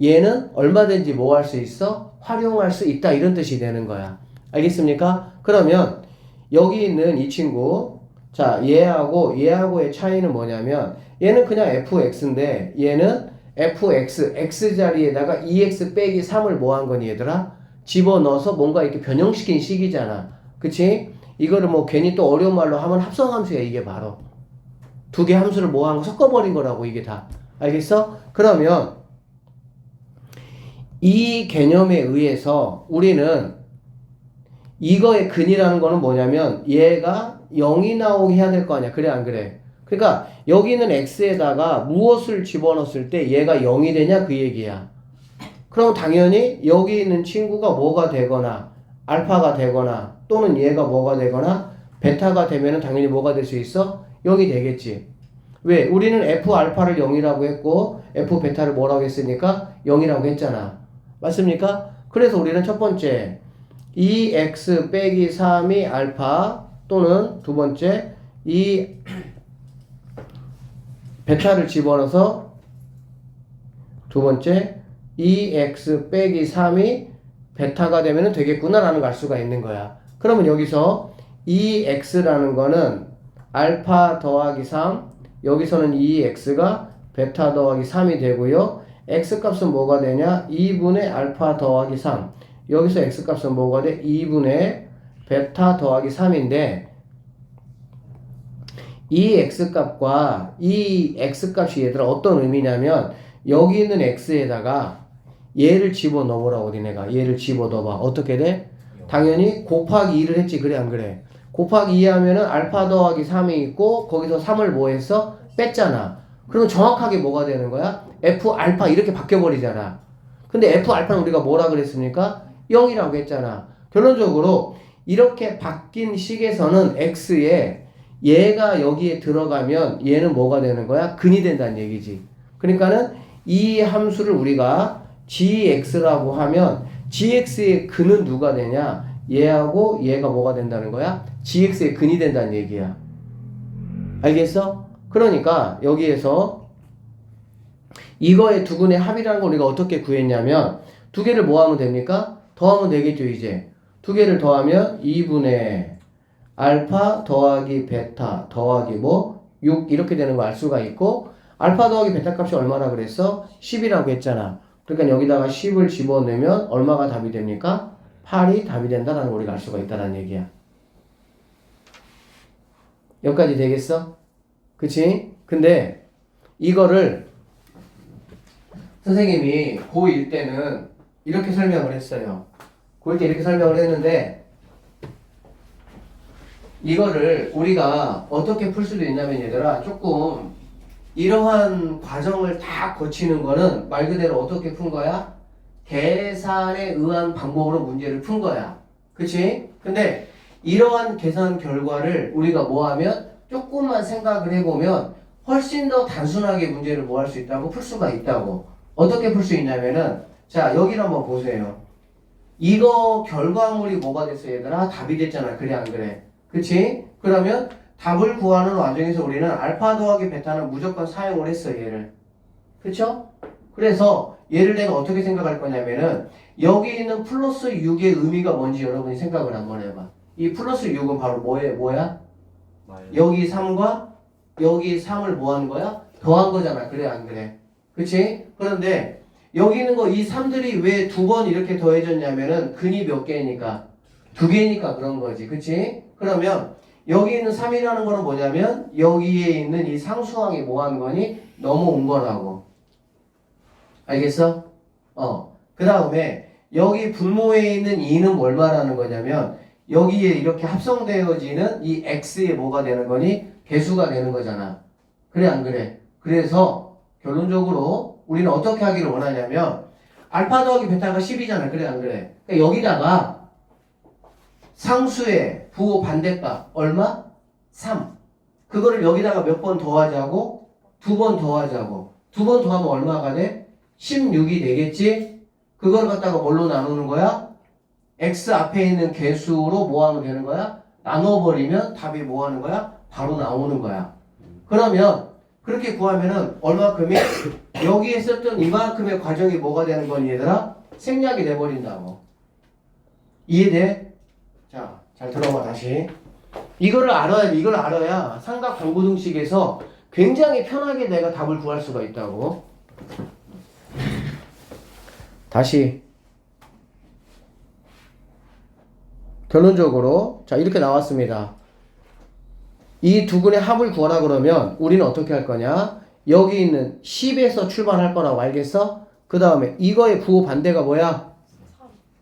얘는 얼마든지 뭐 할 수 있어? 활용할 수 있다 이런 뜻이 되는 거야. 알겠습니까? 그러면 여기 있는 이 친구, 자, 얘하고의 차이는 뭐냐면 얘는 그냥 fx인데 얘는 fx, x 자리에다가 2x 빼기 3을 뭐 한 거니 얘들아? 집어넣어서 뭔가 이렇게 변형시킨 식이잖아. 그치? 이거를 뭐 괜히 또 어려운 말로 하면 합성함수야. 이게 바로 두 개 함수를 뭐 한 거 섞어버린 거라고 이게 다. 알겠어? 그러면 이 개념에 의해서 우리는 이거의 근이라는 거는 뭐냐면 얘가 0이 나오게 해야 될 거 아니야. 그래, 안 그래? 그러니까 여기는 x에다가 무엇을 집어넣었을 때 얘가 0이 되냐 그 얘기야. 그럼 당연히 여기 있는 친구가 뭐가 되거나 알파가 되거나 또는 얘가 뭐가 되거나 베타가 되면은 당연히 뭐가 될 수 있어? 0이 되겠지. 왜? 우리는 f 알파를 0이라고 했고 f 베타를 뭐라고 했으니까 0이라고 했잖아. 맞습니까? 그래서 우리는 첫 번째 2x 빼기 3이 알파 또는 두 번째 이 베타를 집어넣어서 두 번째 2x 빼기 3이 베타가 되면 되겠구나 라는 걸 알 수가 있는 거야. 그러면 여기서 2x라는 거는 알파 더하기 3, 여기서는 2x가 베타 더하기 3이 되고요. x값은 뭐가 되냐? 2분의 알파 더하기 3. 여기서 x값은 뭐가 돼? 2분의 베타 더하기 3인데 이 x값과 이 x값이 얘들아 어떤 의미냐면 여기 있는 x에다가 얘를 집어넣어보라고 니네가. 얘를 집어넣어봐. 어떻게 돼? 당연히 곱하기 2를 했지. 그래, 안 그래? 곱하기 2 하면은 알파 더하기 3이 있고 거기서 3을 뭐 했어? 뺐잖아. 그러면 정확하게 뭐가 되는 거야? f 알파 이렇게 바뀌어버리잖아. 근데 f 알파는 우리가 뭐라 그랬습니까? 0이라고 했잖아. 결론적으로 이렇게 바뀐 식에서는 x에 얘가 여기에 들어가면 얘는 뭐가 되는 거야? 근이 된다는 얘기지. 그러니까는 이 함수를 우리가 gx라고 하면 gx의 근은 누가 되냐? 얘하고 얘가 뭐가 된다는 거야? gx의 근이 된다는 얘기야. 알겠어? 그러니까 여기에서 이거의 두 근의 합이라는 걸 우리가 어떻게 구했냐면 두 개를 뭐 하면 됩니까? 더하면 되겠죠. 이제 두 개를 더하면 2분의 알파 더하기 베타 더하기 뭐 6 이렇게 되는 거 알 수가 있고 알파 더하기 베타 값이 얼마나 그랬어? 10이라고 했잖아. 그러니까 여기다가 10을 집어넣으면 얼마가 답이 됩니까? 8이 답이 된다라는 걸 우리가 알 수가 있다는 얘기야. 여기까지 되겠어? 그치? 근데 이거를 선생님이 고1 때는 이렇게 설명을 했어요. 고1 때 이렇게 설명을 했는데 이거를 우리가 어떻게 풀 수도 있냐면 얘들아 조금 이러한 과정을 다 거치는 거는 말 그대로 어떻게 푼 거야? 계산에 의한 방법으로 문제를 푼 거야. 그치? 근데 이러한 계산 결과를 우리가 뭐 하면 조금만 생각을 해보면 훨씬 더 단순하게 문제를 뭐 할 수 있다고 풀 수가 있다고. 어떻게 풀 수 있냐면은 자 여기를 한번 보세요. 이거 결과물이 뭐가 됐어 얘들아? 답이 됐잖아. 그래 안 그래? 그치? 그러면 답을 구하는 와중에서 우리는 알파 더하기 베타는 무조건 사용을 했어 얘를. 그쵸? 그래서 얘를 내가 어떻게 생각할 거냐면은 여기 있는 플러스 6의 의미가 뭔지 여러분이 생각을 한번 해봐. 이 플러스 6은 바로 뭐야? 여기 3과 여기 3을 뭐 한 거야? 더한 거잖아. 그래 안 그래? 그치? 그런데 여기 있는 거 이 3들이 왜 두 번 이렇게 더해졌냐면은 근이 몇 개니까? 두 개니까 그런 거지. 그치? 그러면 여기 있는 3이라는 거는 뭐냐면 여기에 있는 이 상수항이 뭐 하는 거니? 넘어온 거라고. 알겠어? 그 다음에 여기 분모에 있는 2는 뭘 말하는 거냐면 여기에 이렇게 합성되어지는 이 x에 뭐가 되는 거니? 개수가 되는 거잖아. 그래 안 그래? 그래서 결론적으로 우리는 어떻게 하기를 원하냐면 알파 더하기 베타가 10이잖아. 그래 안 그래? 그러니까 여기다가 상수의 부호 반대값 얼마? 3. 그거를 여기다가 몇 번 더하자고? 2번 더하자고. 2번 더하면 얼마가 돼? 16이 되겠지? 그걸 갖다가 뭘로 나누는 거야? x 앞에 있는 개수로 뭐 하면 되는 거야? 나눠버리면 답이 뭐 하는 거야? 바로 나오는 거야. 그러면 그렇게 구하면은 얼마큼이 여기에 썼던 이만큼의 과정이 뭐가 되는 거니 얘들아? 생략이 돼버린다고. 이해돼? 자, 잘 들어봐 다시. 이걸 알아야 삼각방부등식에서 굉장히 편하게 내가 답을 구할 수가 있다고. 다시 결론적으로 자 이렇게 나왔습니다. 이 두 근의 합을 구하라 그러면 우리는 어떻게 할 거냐? 여기 있는 10에서 출발할 거라고 알겠어? 그 다음에 이거의 부호 반대가 뭐야?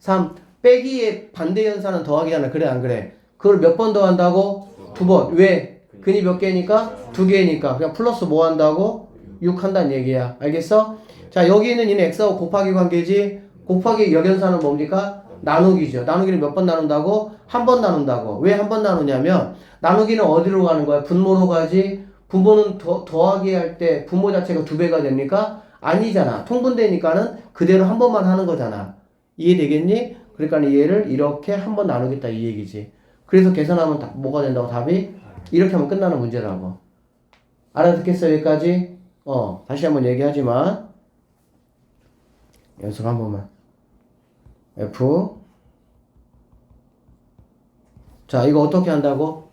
3. 빼기의 반대 연산은 더하기잖아. 그래 안 그래? 그걸 몇 번 더한다고? 2번. 왜? 근이 몇 개니까? 2개니까 그냥 플러스 뭐 한다고? 6 한다는 얘기야. 알겠어? 자 여기 있는 이는 x하고 곱하기 관계지. 곱하기 역연산은 뭡니까? 나누기죠. 나누기를 몇 번 나눈다고? 한 번 나눈다고. 왜 한 번 나누냐면 나누기는 어디로 가는 거야? 분모로 가지. 분모는 더하기 할 때 분모 자체가 2배가 됩니까? 아니잖아. 통분되니까는 그대로 한 번만 하는 거잖아. 이해되겠니? 그러니까 얘를 이렇게 한 번 나누겠다 이 얘기지. 그래서 계산하면 뭐가 된다고? 답이? 이렇게 하면 끝나는 문제라고. 알아듣겠어 여기까지? 다시 한번 얘기하지만 연습 한 번만. F. 자 이거 어떻게 한다고?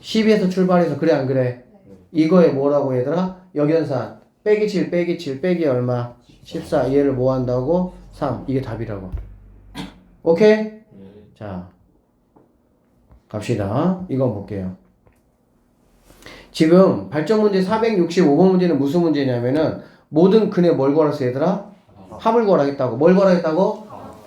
12에서 출발해서 그래 안 그래? 이거에 뭐라고 얘들아? 역연산 빼기 7 빼기 7 빼기 얼마? 14. 얘를 뭐 한다고? 3. 이게 답이라고. 오케이? 자 갑시다. 이거 볼게요. 지금 발전 문제 465번 문제는 무슨 문제냐면은 모든 근에 뭘 구하랬어 얘들아? 합을 구하라겠다고. 뭘 구하라겠다고?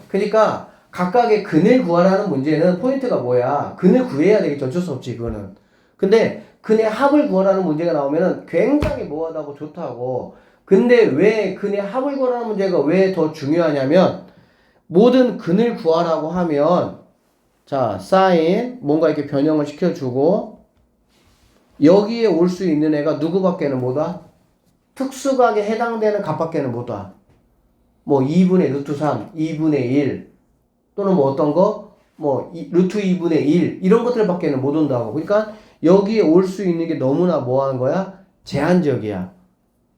그러니까 각각의 근을 구하라는 문제는 포인트가 뭐야? 근을 구해야 되겠죠. 어쩔 수 없지 그거는. 근데 근의 합을 구하라는 문제가 나오면은 굉장히 뭐하다고 좋다고. 근데 왜 근의 합을 구하라는 문제가 왜 더 중요하냐면 모든 근을 구하라고 하면 자 사인 뭔가 이렇게 변형을 시켜주고 여기에 올 수 있는 애가 누구밖에는 못 와? 특수각에 해당되는 값밖에는 못 와. 뭐 2분의 루트 3, 2분의 1 또는 뭐 어떤 거? 뭐 루트 2분의 1 이런 것들밖에는 못 온다고. 그러니까 여기에 올 수 있는 게 너무나 뭐 하는 거야? 제한적이야.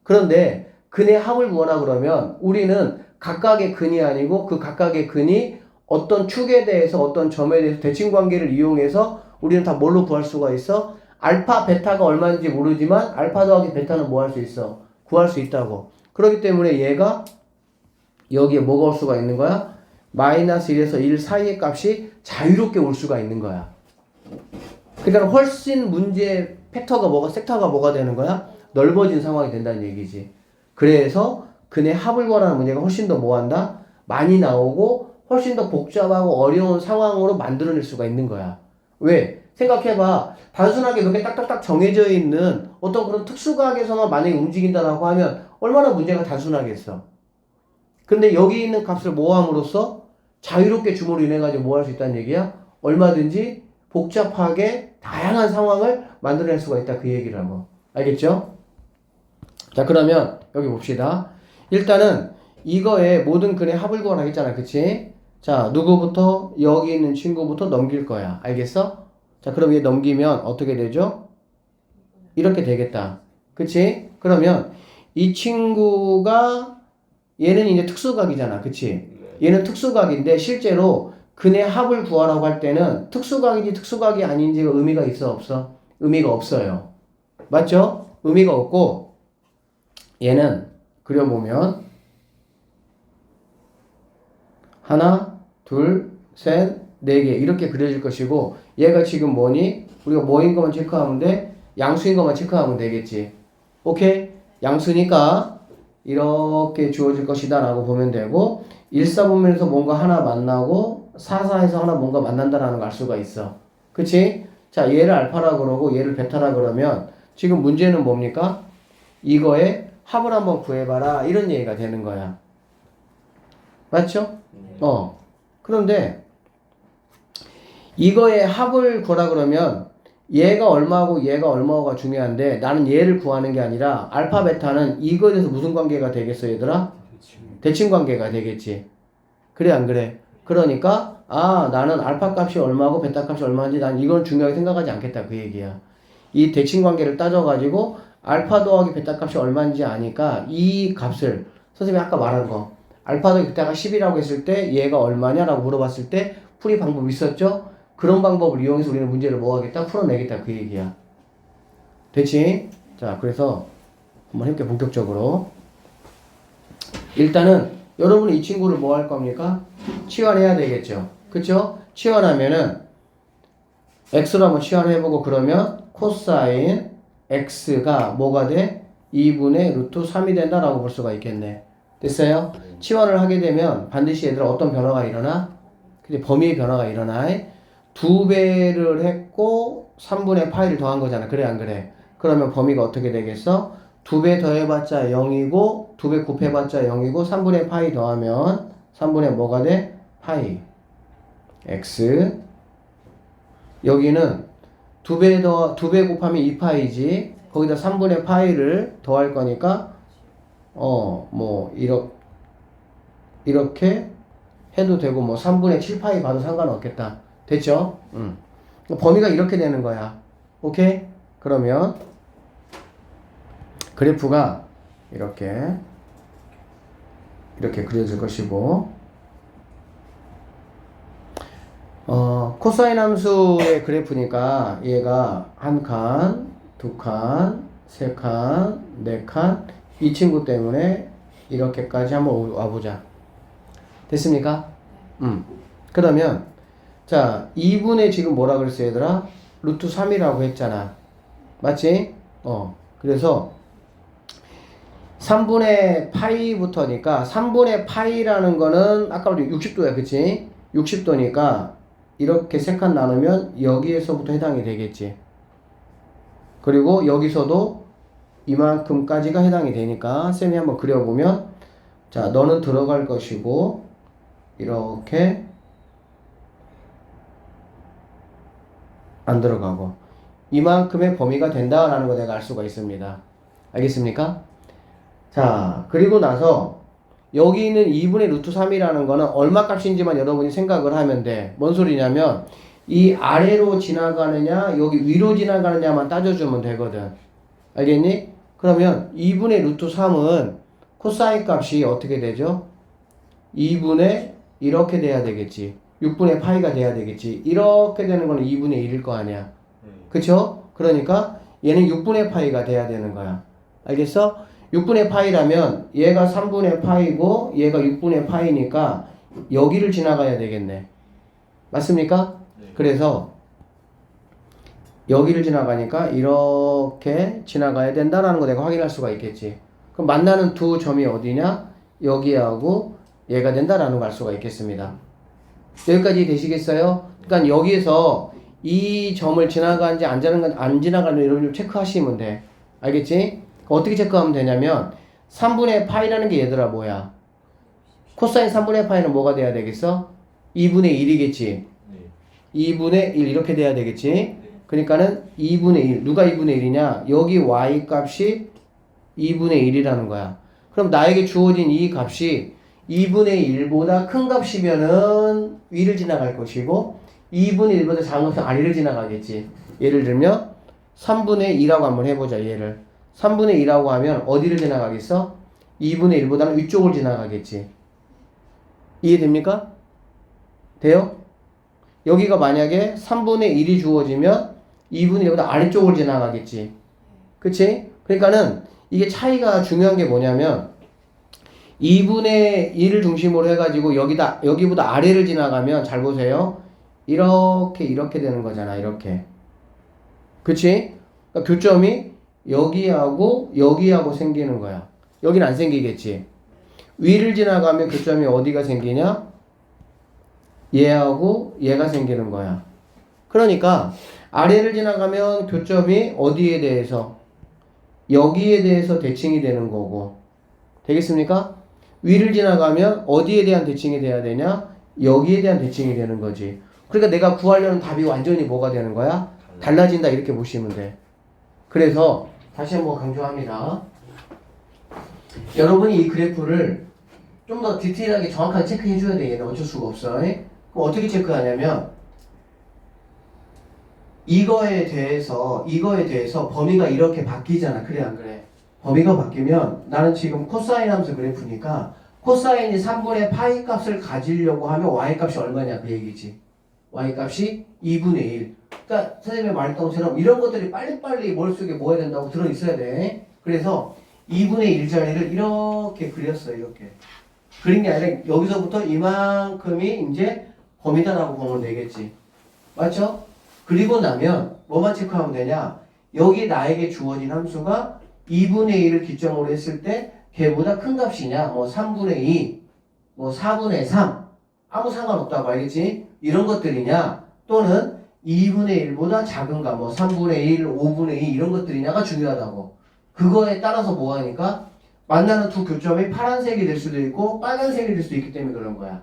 그런데 근의 합을 구하라 그러면 우리는 각각의 근이 아니고 그 각각의 근이 어떤 축에 대해서 어떤 점에 대해서 대칭관계를 이용해서 우리는 다 뭘로 구할 수가 있어? 알파, 베타가 얼마인지 모르지만 알파 더하기 베타는 뭐 할 수 있어? 구할 수 있다고. 그렇기 때문에 얘가 여기에 뭐가 올 수가 있는 거야? 마이너스 1에서 1 사이의 값이 자유롭게 올 수가 있는 거야. 그러니까 훨씬 문제 섹터가 뭐가 되는 거야? 넓어진 상황이 된다는 얘기지. 그래서 근의 합을 구하라는 문제가 훨씬 더 뭐한다? 많이 나오고 훨씬 더 복잡하고 어려운 상황으로 만들어낼 수가 있는 거야. 왜? 생각해봐. 단순하게 이렇게 딱딱딱 정해져 있는 어떤 그런 특수각에서만 만약에 움직인다라고 하면 얼마나 문제가 단순하겠어. 근데 여기 있는 값을 모함으로써 자유롭게 주모로 인해가지고 뭐 할 수 있다는 얘기야? 얼마든지 복잡하게 다양한 상황을 만들어낼 수가 있다 그 얘기라고. 알겠죠? 자 그러면 여기 봅시다. 일단은 이거에 모든 근의 합을 구하라 했잖아. 그치? 자 누구부터? 여기 있는 친구부터 넘길 거야. 알겠어? 자, 그럼 얘 넘기면 어떻게 되죠? 이렇게 되겠다. 그치? 그러면 이 친구가 얘는 이제 특수각이잖아. 그치? 얘는 특수각인데 실제로 근의 합을 구하라고 할 때는 특수각인지 특수각이 아닌지가 의미가 있어 없어? 의미가 없어요. 맞죠? 의미가 없고 얘는 그려보면 하나, 둘, 셋, 네 개 이렇게 그려질 것이고 얘가 지금 뭐니? 우리가 뭐인 것만 체크하면 돼? 양수인 것만 체크하면 되겠지. 오케이? 양수니까 이렇게 주어질 것이다 라고 보면 되고 1사분면에서 뭔가 하나 만나고 4사에서 하나 뭔가 만난다라는 걸 알 수가 있어. 그치? 자, 얘를 알파라 그러고 얘를 베타라 그러면 지금 문제는 뭡니까? 이거의 합을 한번 구해봐라 이런 얘기가 되는 거야. 맞죠? 그런데 이거의 합을 구하라 그러면 얘가 얼마고 얘가 얼마가 중요한데 나는 얘를 구하는 게 아니라 알파 베타는 이거에 대해서 무슨 관계가 되겠어 얘들아? 대칭 관계가 되겠지. 그래 안 그래? 그러니까 나는 알파 값이 얼마고 베타 값이 얼마인지 난 이건 중요하게 생각하지 않겠다 그 얘기야. 이 대칭 관계를 따져가지고 알파 더하기 베타 값이 얼마인지 아니까 이 값을 선생님이 아까 말한 거 알파 더하기 베타가 10이라고 했을 때 얘가 얼마냐라고 물어봤을 때 풀이 방법이 있었죠? 그런 방법을 이용해서 우리는 문제를 뭐 하겠다? 풀어내겠다 그 얘기야. 됐지? 자, 그래서 한번 해볼게 본격적으로. 일단은 여러분이 이 친구를 뭐 할 겁니까? 치환해야 되겠죠. 그쵸? 치환하면은 x로 한번 치환해보고 그러면 코사인 x가 뭐가 돼? 2분의 루트 3이 된다라고 볼 수가 있겠네. 됐어요? 치환을 하게 되면 반드시 얘들아 어떤 변화가 일어나? 근데 범위의 변화가 일어나. 2배를 했고 3분의 파이를 더한 거잖아. 그래 안 그래? 그러면 범위가 어떻게 되겠어? 2배 더해봤자 0이고 2배 곱해봤자 0이고 3분의 파이 더하면 3분의 뭐가 돼? 파이 x 여기는 2배 곱하면 2파이지 거기다 3분의 파이를 더할 거니까 뭐 이렇게 해도 되고 뭐 3분의 7파이 봐도 상관없겠다. 됐죠? 범위가 이렇게 되는 거야. 오케이? 그러면 그래프가 이렇게 그려질 것이고 코사인 함수의 그래프니까 얘가 한 칸, 두 칸, 세 칸, 네 칸 이 친구 때문에 이렇게까지 한번 와보자. 됐습니까? 그러면 자 2분의 지금 뭐라 그랬어 얘들아? 루트 3이라고 했잖아. 맞지? 그래서 3분의 파이부터니까 3분의 파이라는 거는 아까 우리 60도야 그치? 60도니까 이렇게 세 칸 나누면 여기에서부터 해당이 되겠지. 그리고 여기서도 이만큼까지가 해당이 되니까 쌤이 한번 그려보면 자 너는 들어갈 것이고 이렇게 안 들어가고 이만큼의 범위가 된다라는 거 내가 알 수가 있습니다. 알겠습니까? 자 그리고 나서 여기 있는 2분의 루트 3이라는 거는 얼마 값인지만 여러분이 생각을 하면 돼. 뭔 소리냐면 이 아래로 지나가느냐 여기 위로 지나가느냐만 따져주면 되거든. 알겠니? 그러면 2분의 루트 3은 코사인 값이 어떻게 되죠? 2분의 이렇게 돼야 되겠지. 6분의 파이가 돼야 되겠지. 이렇게 되는 거는 2분의 1일 거 아니야. 그쵸? 그러니까 얘는 6분의 파이가 돼야 되는 거야. 알겠어? 6분의 파이라면 얘가 3분의 파이고 얘가 6분의 파이니까 여기를 지나가야 되겠네. 맞습니까? 그래서 여기를 지나가니까 이렇게 지나가야 된다라는 거 내가 확인할 수가 있겠지. 그럼 만나는 두 점이 어디냐? 여기하고 얘가 된다라는 걸 알 수가 있겠습니다. 여기까지 되시겠어요? 그러니까 여기에서 이 점을 지나가는지 안 지나가는지 여러분 체크하시면 돼. 알겠지? 어떻게 체크하면 되냐면 3분의 파이라는 게 얘들아 뭐야? 코사인 3분의 파이는 뭐가 돼야 되겠어? 2분의 1이겠지. 2분의 1 이렇게 돼야 되겠지. 그러니까는 2분의 1. 누가 2분의 1이냐? 여기 y 값이 2분의 1이라는 거야. 그럼 나에게 주어진 이 값이 2분의 1보다 큰 값이면은 위를 지나갈 것이고 2분의 1보다 작은 값은 아래를 지나가겠지. 예를 들면 3분의 2라고 한번 해보자. 얘를 3분의 2라고 하면 어디를 지나가겠어? 2분의 1보다는 위쪽을 지나가겠지. 이해됩니까? 돼요? 여기가 만약에 3분의 1이 주어지면 2분의 1보다 아래쪽을 지나가겠지. 그치? 그러니까는 이게 차이가 중요한 게 뭐냐면 2분의 1을 중심으로 해가지고 여기보다 아래를 지나가면 잘 보세요. 이렇게 되는 거잖아. 이렇게. 그치? 그러니까 교점이 여기하고 생기는 거야. 여긴 안 생기겠지. 위를 지나가면 교점이 어디가 생기냐? 얘하고 얘가 생기는 거야. 그러니까 아래를 지나가면 교점이 어디에 대해서? 여기에 대해서 대칭이 되는 거고. 되겠습니까? 위를 지나가면 어디에 대한 대칭이 돼야 되냐? 여기에 대한 대칭이 되는 거지. 그러니까 내가 구하려는 답이 완전히 뭐가 되는 거야? 달라진다 이렇게 보시면 돼. 그래서 다시 한번 강조합니다. 여러분이 이 그래프를 좀 더 디테일하게 정확하게 체크해 줘야 돼. 얘는 어쩔 수가 없어. 그럼 어떻게 체크하냐면 이거에 대해서 범위가 이렇게 바뀌잖아. 그래 안 그래? 범위가 바뀌면 나는 지금 코사인 함수 그래프니까 코사인이 3분의 파이 값을 가지려고 하면 y 값이 얼마냐 그 얘기지. y 값이 2분의 1. 그러니까 선생님이 말했던 것처럼 이런 것들이 빨리빨리 머릿속에 뭐 해야 된다고 들어있어야 돼. 그래서 2분의 1자리를 이렇게 그렸어. 이렇게. 그린 게 아니라 여기서부터 이만큼이 이제 범위다라고 보면 되겠지. 맞죠? 그리고 나면 뭐만 체크하면 되냐? 여기 나에게 주어진 함수가 2분의 1을 기점으로 했을 때 걔보다 큰 값이냐? 뭐 3분의 2, 뭐 4분의 3 아무 상관없다고 알겠지? 이런 것들이냐? 또는 2분의 1보다 작은가? 뭐 3분의 1, 5분의 2 이런 것들이냐가 중요하다고. 그거에 따라서 뭐 하니까 만나는 두 교점이 파란색이 될 수도 있고 빨간색이 될 수도 있기 때문에 그런 거야.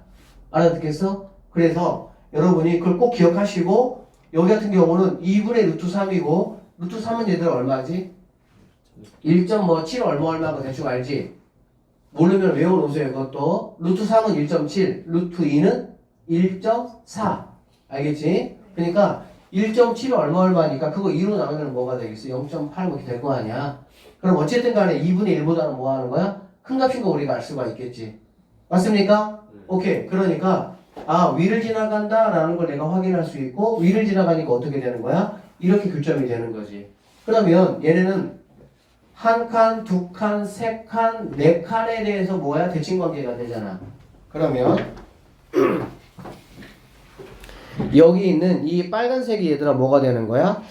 알아듣겠어? 그래서 여러분이 그걸 꼭 기억하시고 여기 같은 경우는 2분의 루트 3이고 루트 3은 얘들 얼마지? 1.7 얼마 대충 알지? 모르면 외워놓으세요. 그것도 루트 3은 1.7 루트 2는 1.4 알겠지? 그러니까 1.7 얼마니까 그거 2로 나누면 뭐가 되겠어? 0.8 이렇게 될 거 아니야? 그럼 어쨌든 간에 2분의 1보다는 뭐 하는 거야? 큰 값인 거 우리가 알 수가 있겠지. 맞습니까? 오케이. 그러니까 위를 지나간다 라는 걸 내가 확인할 수 있고 위를 지나가니까 어떻게 되는 거야? 이렇게 교점이 되는 거지. 그러면 얘네는 한 칸, 두 칸, 세 칸, 네 칸에 대해서 뭐야? 대칭관계가 되잖아. 그러면 여기 있는 이 빨간색이 얘들아 뭐가 되는 거야?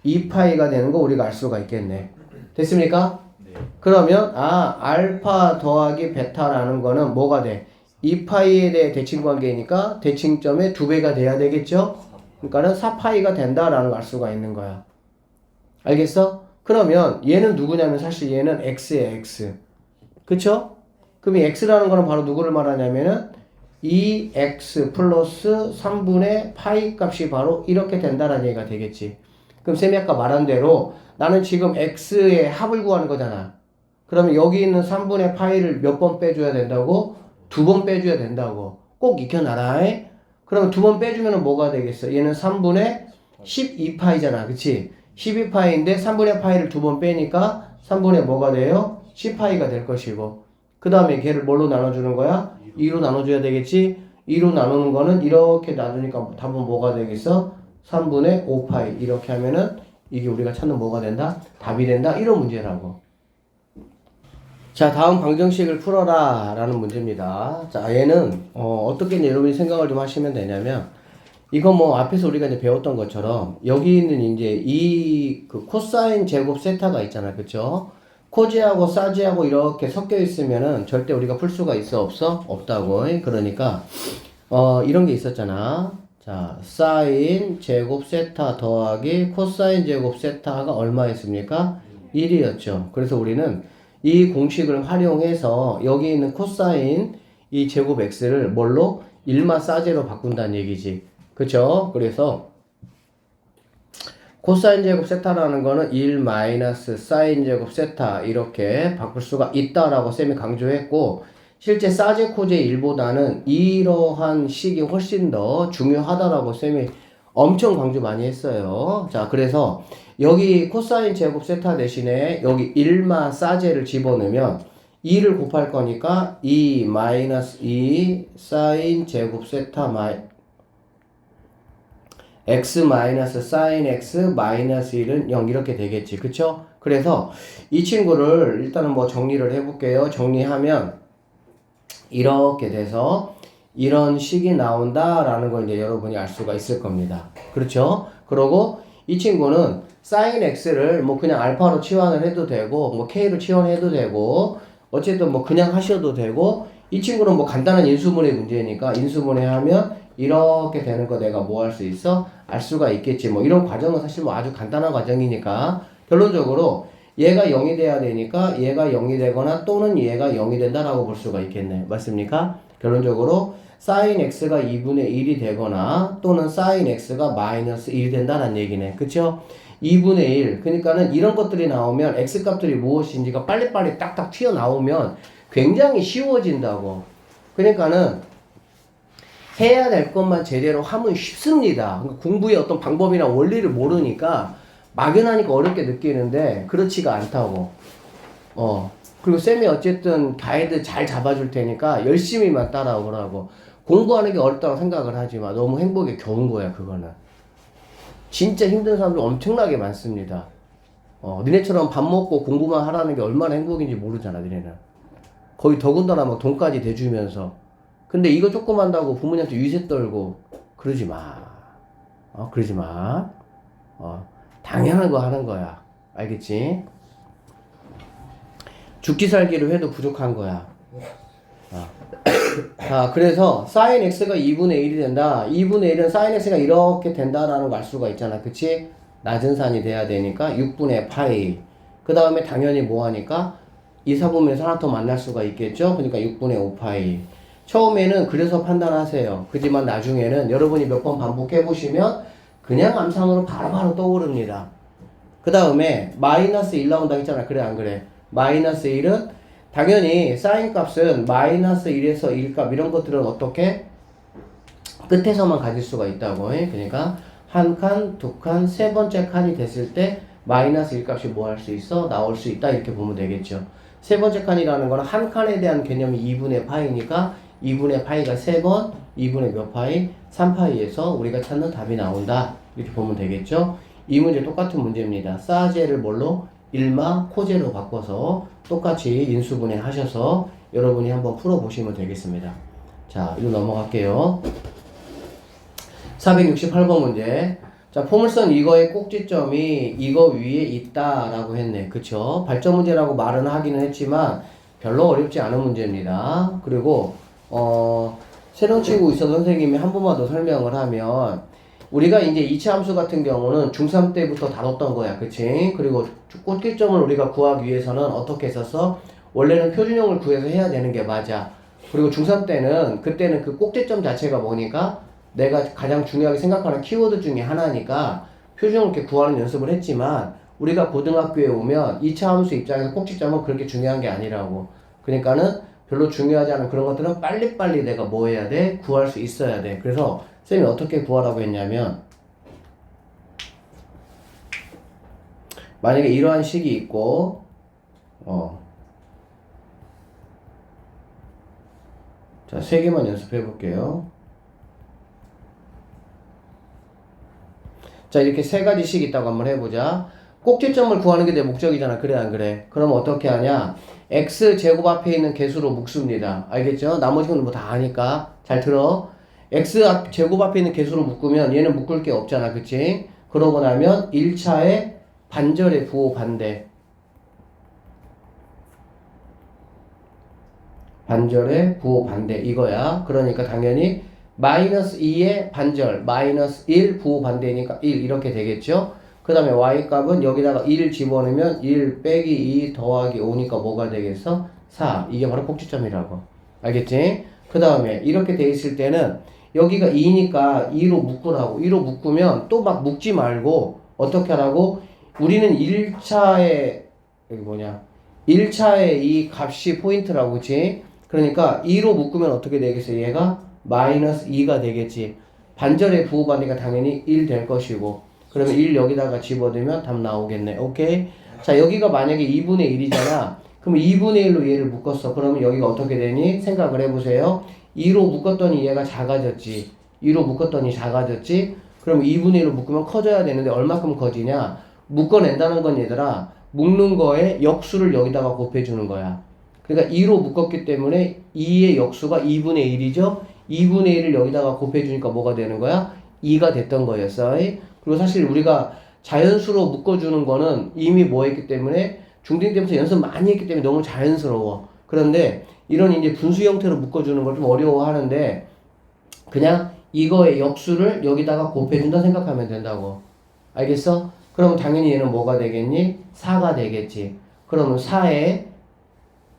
2파이가 되는 거 우리가 알 수가 있겠네. 됐습니까? 네. 그러면 알파 더하기 베타라는 거는 뭐가 돼? 2파이에 대해 대칭관계니까 대칭점의 2배가 돼야 되겠죠? 그러니까는 4파이가 된다라는 걸 알 수가 있는 거야. 알겠어? 그러면 얘는 누구냐면 사실 얘는 x에 x. 그쵸? 그럼 이 x라는 거는 바로 누구를 말하냐면은 2x 플러스 3분의 파이 값이 바로 이렇게 된다라는 얘기가 되겠지. 그럼 쌤이 아까 말한 대로 나는 지금 x의 합을 구하는 거잖아. 그러면 여기 있는 3분의 파이를 몇 번 빼줘야 된다고? 2번 빼줘야 된다고. 꼭 익혀놔라. 그러면 2번 빼주면 뭐가 되겠어? 얘는 3분의 12파이잖아. 그치? 12파이인데 3분의 파이를 2번 빼니까 3분의 뭐가 돼요? 10파이가 될 것이고 그 다음에 걔를 뭘로 나눠주는 거야? 2로 나눠줘야 되겠지? 2로 나누는 거는 이렇게 나누니까 답은 뭐가 되겠어? 3분의 5파이 이렇게 하면은 이게 우리가 찾는 뭐가 된다? 답이 된다? 이런 문제라고. 자, 다음 방정식을 풀어라 라는 문제입니다. 자, 얘는 어떻게 여러분이 생각을 좀 하시면 되냐면 이거 뭐 앞에서 우리가 이제 배웠던 것처럼 여기 있는 이제 이 그 코사인 제곱 세타가 있잖아. 그쵸? 코지하고 사지하고 이렇게 섞여 있으면은 절대 우리가 풀 수가 있어 없어? 없다고. 그러니까 이런 게 있었잖아. 자, 사인 제곱 세타 더하기 코사인 제곱 세타가 얼마였습니까? 1이었죠. 그래서 우리는 이 공식을 활용해서 여기 있는 코사인 이 제곱 x를 뭘로? 1마 사제로 바꾼다는 얘기지. 그쵸? 그래서 코사인 제곱 세타라는 거는 1 마이너스 사인 제곱 세타 이렇게 바꿀 수가 있다라고 쌤이 강조했고 실제 사제 코제 1보다는 이러한 식이 훨씬 더 중요하다라고 쌤이 엄청 강조 많이 했어요. 자, 그래서 여기 코사인 제곱 세타 대신에 여기 1마 사제를 집어넣으면 2를 곱할 거니까 2 마이너스 2 사인 제곱 세타 x 마이너스 사인 x 마이너스 1은 0 이렇게 되겠지. 그쵸? 그래서 이 친구를 일단은 뭐 정리를 해볼게요. 정리하면 이렇게 돼서 이런 식이 나온다라는 걸 이제 여러분이 알 수가 있을 겁니다. 그렇죠? 그러고 이 친구는 sin x를 뭐 그냥 알파로 치환을 해도 되고 뭐 k로 치환해도 되고 어쨌든 뭐 그냥 하셔도 되고 이 친구는 뭐 간단한 인수분해 문제니까 인수분해 하면 이렇게 되는 거 내가 뭐 할 수 있어? 알 수가 있겠지. 뭐 이런 과정은 사실 뭐 아주 간단한 과정이니까 결론적으로 얘가 0이 돼야 되니까 얘가 0이 되거나 또는 얘가 0이 된다라고 볼 수가 있겠네. 맞습니까? 결론적으로 sin x가 2분의 1이 되거나 또는 sin x가 마이너스 1이 된다는 얘기네. 그쵸? 2분의 1. 그러니까는 이런 것들이 나오면 x 값들이 무엇인지가 빨리빨리 딱딱 튀어나오면 굉장히 쉬워진다고. 그러니까는 해야 될 것만 제대로 하면 쉽습니다. 그러니까 공부의 어떤 방법이나 원리를 모르니까 막연하니까 어렵게 느끼는데 그렇지가 않다고. 그리고 쌤이 어쨌든 가이드 잘 잡아줄 테니까 열심히만 따라오라고. 공부하는 게 어렵다고 생각을 하지 마. 너무 행복에 겨운 거야, 그거는. 진짜 힘든 사람들 엄청나게 많습니다. 니네처럼 밥 먹고 공부만 하라는 게 얼마나 행복인지 모르잖아, 니네는. 거의 더군다나 막 돈까지 대주면서. 근데 이거 조금 한다고 부모님한테 위세 떨고 그러지 마. 그러지 마. 당연한 거 하는 거야. 알겠지? 죽기 살기를 해도 부족한 거야. 자, 그래서 sin x가 2분의 1이 된다. 2분의 1은 sin x가 이렇게 된다라는 걸 알 수가 있잖아. 그치? 낮은 산이 돼야 되니까 6분의 파이. 그 다음에 당연히 뭐 하니까 2, 4분면에서 하나 더 만날 수가 있겠죠? 그러니까 6분의 5파이. 처음에는 그래서 판단하세요. 그지만 나중에는 여러분이 몇 번 반복해보시면 그냥 암상으로 바로바로 떠오릅니다. 그 다음에 마이너스 1 나온다 했잖아. 그래 안 그래? 마이너스 1은 당연히 사인 값은 마이너스 1에서 1값 이런 것들은 어떻게? 끝에서만 가질 수가 있다고. 그러니까 한 칸, 두 칸, 세 번째 칸이 됐을 때 마이너스 1 값이 뭐 할 수 있어? 나올 수 있다 이렇게 보면 되겠죠. 세 번째 칸이라는 거는 한 칸에 대한 개념이 2분의 파이니까 2분의 파이가 3번, 2분의 몇 파이? 3파이에서 우리가 찾는 답이 나온다. 이렇게 보면 되겠죠. 이 문제 똑같은 문제입니다. 사제를 뭘로? 1마 코제로 바꿔서 똑같이 인수분해 하셔서 여러분이 한번 풀어보시면 되겠습니다. 자, 이거 넘어갈게요. 468번 문제. 자, 포물선 이거의 꼭지점이 이거 위에 있다라고 했네. 그쵸? 발전 문제라고 말은 하기는 했지만 별로 어렵지 않은 문제입니다. 그리고 새로운 친구 있어서 선생님이 한 번만 더 설명을 하면 우리가 이제 이차 함수 같은 경우는 중3 때부터 다뤘던 거야. 그치? 그리고 꼭지점을 우리가 구하기 위해서는 어떻게 했었어? 원래는 표준형을 구해서 해야 되는 게 맞아. 그리고 중3 때는 그때는 그 꼭지점 자체가 뭐니까 내가 가장 중요하게 생각하는 키워드 중에 하나니까 표준형을 이렇게 구하는 연습을 했지만 우리가 고등학교에 오면 2차 함수 입장에서 꼭지점은 그렇게 중요한 게 아니라고. 그러니까는 별로 중요하지 않은 그런 것들은 빨리빨리 내가 뭐 해야 돼? 구할 수 있어야 돼. 그래서 쌤이 어떻게 구하라고 했냐면 만약에 이러한 식이 있고 자, 3개만 연습해 볼게요. 자, 이렇게 3가지 식이 있다고 한번 해보자. 꼭지점을 구하는 게 내 목적이잖아. 그래 안 그래? 그럼 어떻게 하냐? x제곱 앞에 있는 개수로 묶습니다. 알겠죠? 나머지 건 뭐 다 아니까 잘 들어. x제곱 앞에 있는 개수로 묶으면 얘는 묶을 게 없잖아. 그치? 그러고 나면 1차에 반절의 부호 반대. 반절의 부호 반대 이거야. 그러니까 당연히 마이너스 2의 반절, 마이너스 1 부호 반대니까 1 이렇게 되겠죠? 그 다음에 y값은 여기다가 1 집어넣으면 1 빼기 2 더하기 5니까 뭐가 되겠어? 4. 이게 바로 꼭지점이라고. 알겠지? 그 다음에 이렇게 돼 있을 때는 여기가 2니까 2로 묶으라고. 2로 묶으면 또 막 묶지 말고 어떻게 하라고? 우리는 1차에 여기 뭐냐 1차에 이 값이 포인트라고. 그치? 그러니까 2로 묶으면 어떻게 되겠어? 얘가 마이너스 2가 되겠지. 반절의 부호 반대가 당연히 1 될 것이고 그러면 1 여기다가 집어넣으면 답 나오겠네. 오케이? 자, 여기가 만약에 2분의 1이잖아. 그럼 2분의 1로 얘를 묶었어. 그러면 여기가 어떻게 되니? 생각을 해보세요. 2로 묶었더니 얘가 작아졌지. 2로 묶었더니 작아졌지. 그럼 2분의 1로 묶으면 커져야 되는데 얼마큼 커지냐? 묶어낸다는 건 얘들아 묶는 거에 역수를 여기다가 곱해주는 거야. 그러니까 2로 묶었기 때문에 2의 역수가 2분의 1이죠. 2분의 1을 여기다가 곱해주니까 뭐가 되는 거야? 2가 됐던 거였어. 그리고 사실 우리가 자연수로 묶어주는 거는 이미 뭐 했기 때문에 중딩 때부터 연습 많이 했기 때문에 너무 자연스러워. 그런데 이런 이제 분수 형태로 묶어주는 걸 좀 어려워하는데 그냥 이거의 역수를 여기다가 곱해준다 생각하면 된다고. 알겠어? 그럼 당연히 얘는 뭐가 되겠니? 4가 되겠지. 그러면 4의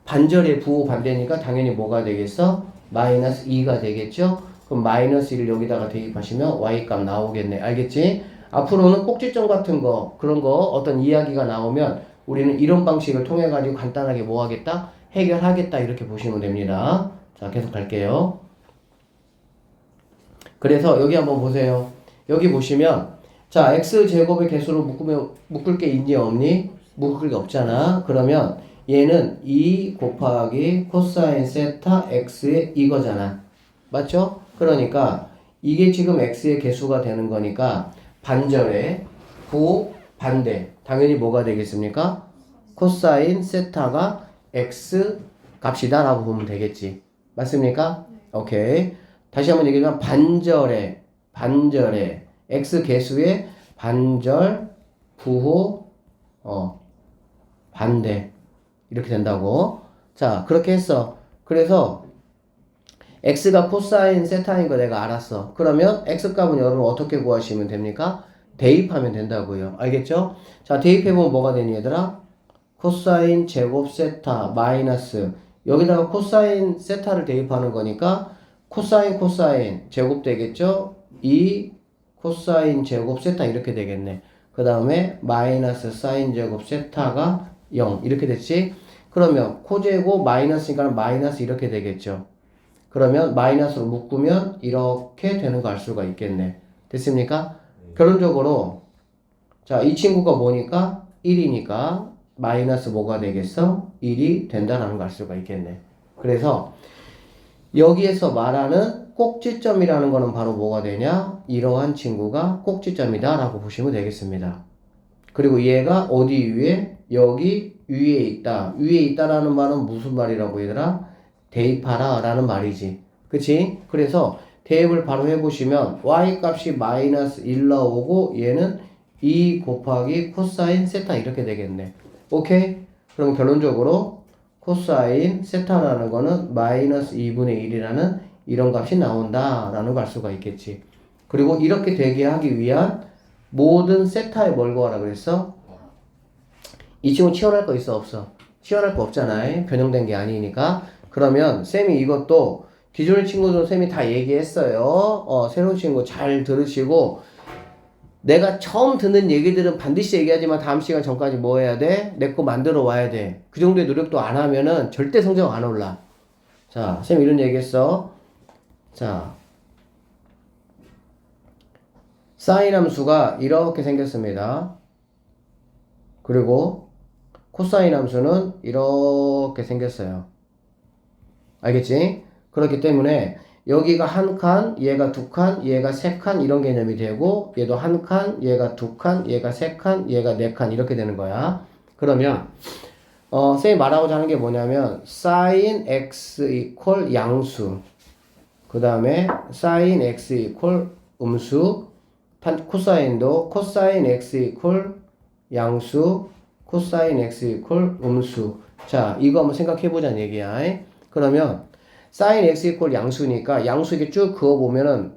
반절의 부호 반대니까 당연히 뭐가 되겠어? 마이너스 2가 되겠죠? 그럼 마이너스 1을 여기다가 대입하시면 y값 나오겠네. 알겠지? 앞으로는 꼭지점 같은 거 그런 거 어떤 이야기가 나오면 우리는 이런 방식을 통해 가지고 간단하게 뭐 하겠다? 해결하겠다 이렇게 보시면 됩니다. 자, 계속 갈게요. 그래서 여기 한번 보세요. 여기 보시면 자, x제곱의 개수로 묶을 게 있니 없니? 묶을 게 없잖아. 그러면 얘는 2 곱하기 코사인 세타 x의 이거잖아. 맞죠? 그러니까 이게 지금 x의 개수가 되는 거니까 반절의 부 반대 당연히 뭐가 되겠습니까? 코사인 세타가 x 값이다 라고 보면 되겠지. 맞습니까? 오케이. 다시 한번 얘기하면 반절의 x 개수의 반절 부호 반대 이렇게 된다고. 자, 그렇게 했어. 그래서 x가 코사인 세타인 거 내가 알았어. 그러면 x값은 여러분 어떻게 구하시면 됩니까? 대입하면 된다고요. 알겠죠? 자, 대입해보면 뭐가 되니 얘들아? 코사인 제곱 세타 마이너스 여기다가 코사인 세타를 대입하는 거니까 코사인 제곱 되겠죠? 2 코사인 제곱 세타 이렇게 되겠네. 그 다음에 마이너스 사인 제곱 세타가 0 이렇게 됐지? 그러면 코제곱 마이너스니까 마이너스 이렇게 되겠죠. 그러면 마이너스로 묶으면 이렇게 되는 거 알 수가 있겠네. 됐습니까? 결론적으로 자, 이 친구가 뭐니까? 1이니까 마이너스 뭐가 되겠어? 1이 된다라는 걸 알 수가 있겠네. 그래서 여기에서 말하는 꼭지점이라는 거는 바로 뭐가 되냐? 이러한 친구가 꼭지점이다 라고 보시면 되겠습니다. 그리고 얘가 어디 위에? 여기 위에 있다. 위에 있다라는 말은 무슨 말이라고 얘들아? 대입하라 라는 말이지. 그치? 그래서 대입을 바로 해보시면 y값이 마이너스 1 나오고 얘는 2 곱하기 코사인 세타 이렇게 되겠네. 오케이? 그럼 결론적으로 코사인 세타라는 거는 마이너스 2분의 1이라는 이런 값이 나온다라는 걸 알 수가 있겠지. 그리고 이렇게 되게 하기 위한 모든 세타에 뭘 구하라 그랬어? 이 친구 치환할 거 있어 없어? 치환할 거 없잖아. 변형된 게 아니니까. 그러면 쌤이 이것도 기존의 친구들은 쌤이 다 얘기했어요. 새로운 친구 잘 들으시고 내가 처음 듣는 얘기들은 반드시 얘기하지만 다음 시간 전까지 뭐 해야 돼? 내 거 만들어 와야 돼. 그 정도의 노력도 안 하면은 절대 성적 안 올라. 자, 쌤 이런 얘기 했어. 자, 사인 함수가 이렇게 생겼습니다. 그리고 코사인 함수는 이렇게 생겼어요. 알겠지? 그렇기 때문에 여기가 한 칸, 얘가 두 칸, 얘가 세 칸 이런 개념이 되고 얘도 한 칸, 얘가 두 칸, 얘가 세 칸, 얘가 네 칸 이렇게 되는 거야. 그러면 쌤이 말하고자 하는 게 뭐냐면 sin x 이퀄 양수 그 다음에 sin x 이퀄 음수 코사인도 코사인 x 이퀄 양수 코사인 x 이퀄 음수. 자, 이거 한번 생각해보자는 얘기야. 그러면 sin x 이퀄 양수니까 양수 이렇게 쭉 그어보면은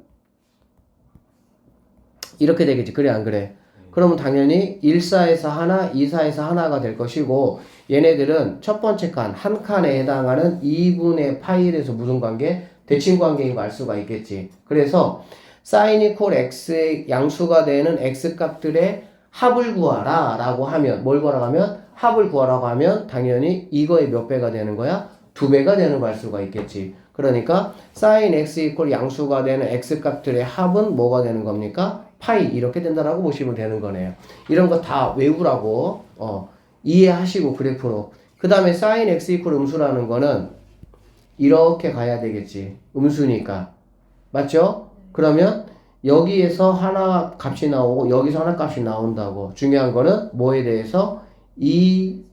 이렇게 되겠지. 그래 안 그래? 그러면 당연히 1사에서 하나, 2사에서 하나가 될 것이고 얘네들은 첫 번째 칸, 한 칸에 해당하는 2분의 파이에서 무슨 관계? 대칭 관계인 거 알 수가 있겠지. 그래서 sin 이퀄 x의 양수가 되는 x 값들의 합을 구하라 라고 하면 뭘 구하라고 하면 합을 구하라고 하면 당연히 이거의 몇 배가 되는 거야? 2배가 되는 거 알 수가 있겠지. 그러니까 sin x 이퀄 양수가 되는 x 값들의 합은 뭐가 되는 겁니까? 파이 이렇게 된다라고 보시면 되는 거네요. 이런 거 다 외우라고 이해하시고 그래프로. 그 다음에 sin x 이퀄 음수라는 거는 이렇게 가야 되겠지. 음수니까. 맞죠? 그러면 여기에서 하나 값이 나오고 여기서 하나 값이 나온다고. 중요한 거는 뭐에 대해서? 이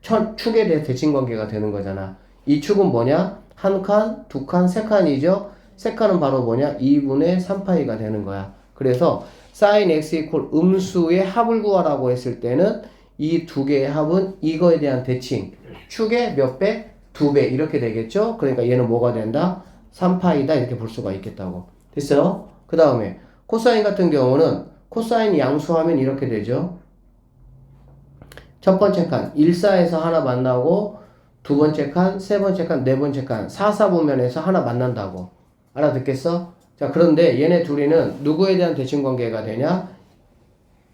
축에 대해 대칭관계가 되는 거잖아. 이 축은 뭐냐? 한 칸, 두 칸, 세 칸이죠? 세 칸은 바로 뭐냐? 2분의 3파이가 되는 거야. 그래서 sin x 이퀄 음수의 합을 구하라고 했을 때는 이 두 개의 합은 이거에 대한 대칭. 축의 몇 배? 2배. 이렇게 되겠죠? 그러니까 얘는 뭐가 된다? 3파이다. 이렇게 볼 수가 있겠다고. 됐어요? 그 다음에 코사인 같은 경우는 코사인 양수하면 이렇게 되죠. 첫 번째 칸 1사에서 하나 만나고 두 번째 칸, 세 번째 칸, 네 번째 칸 4사분면에서 하나 만난다고. 알아듣겠어? 자, 그런데 얘네 둘이는 누구에 대한 대칭관계가 되냐?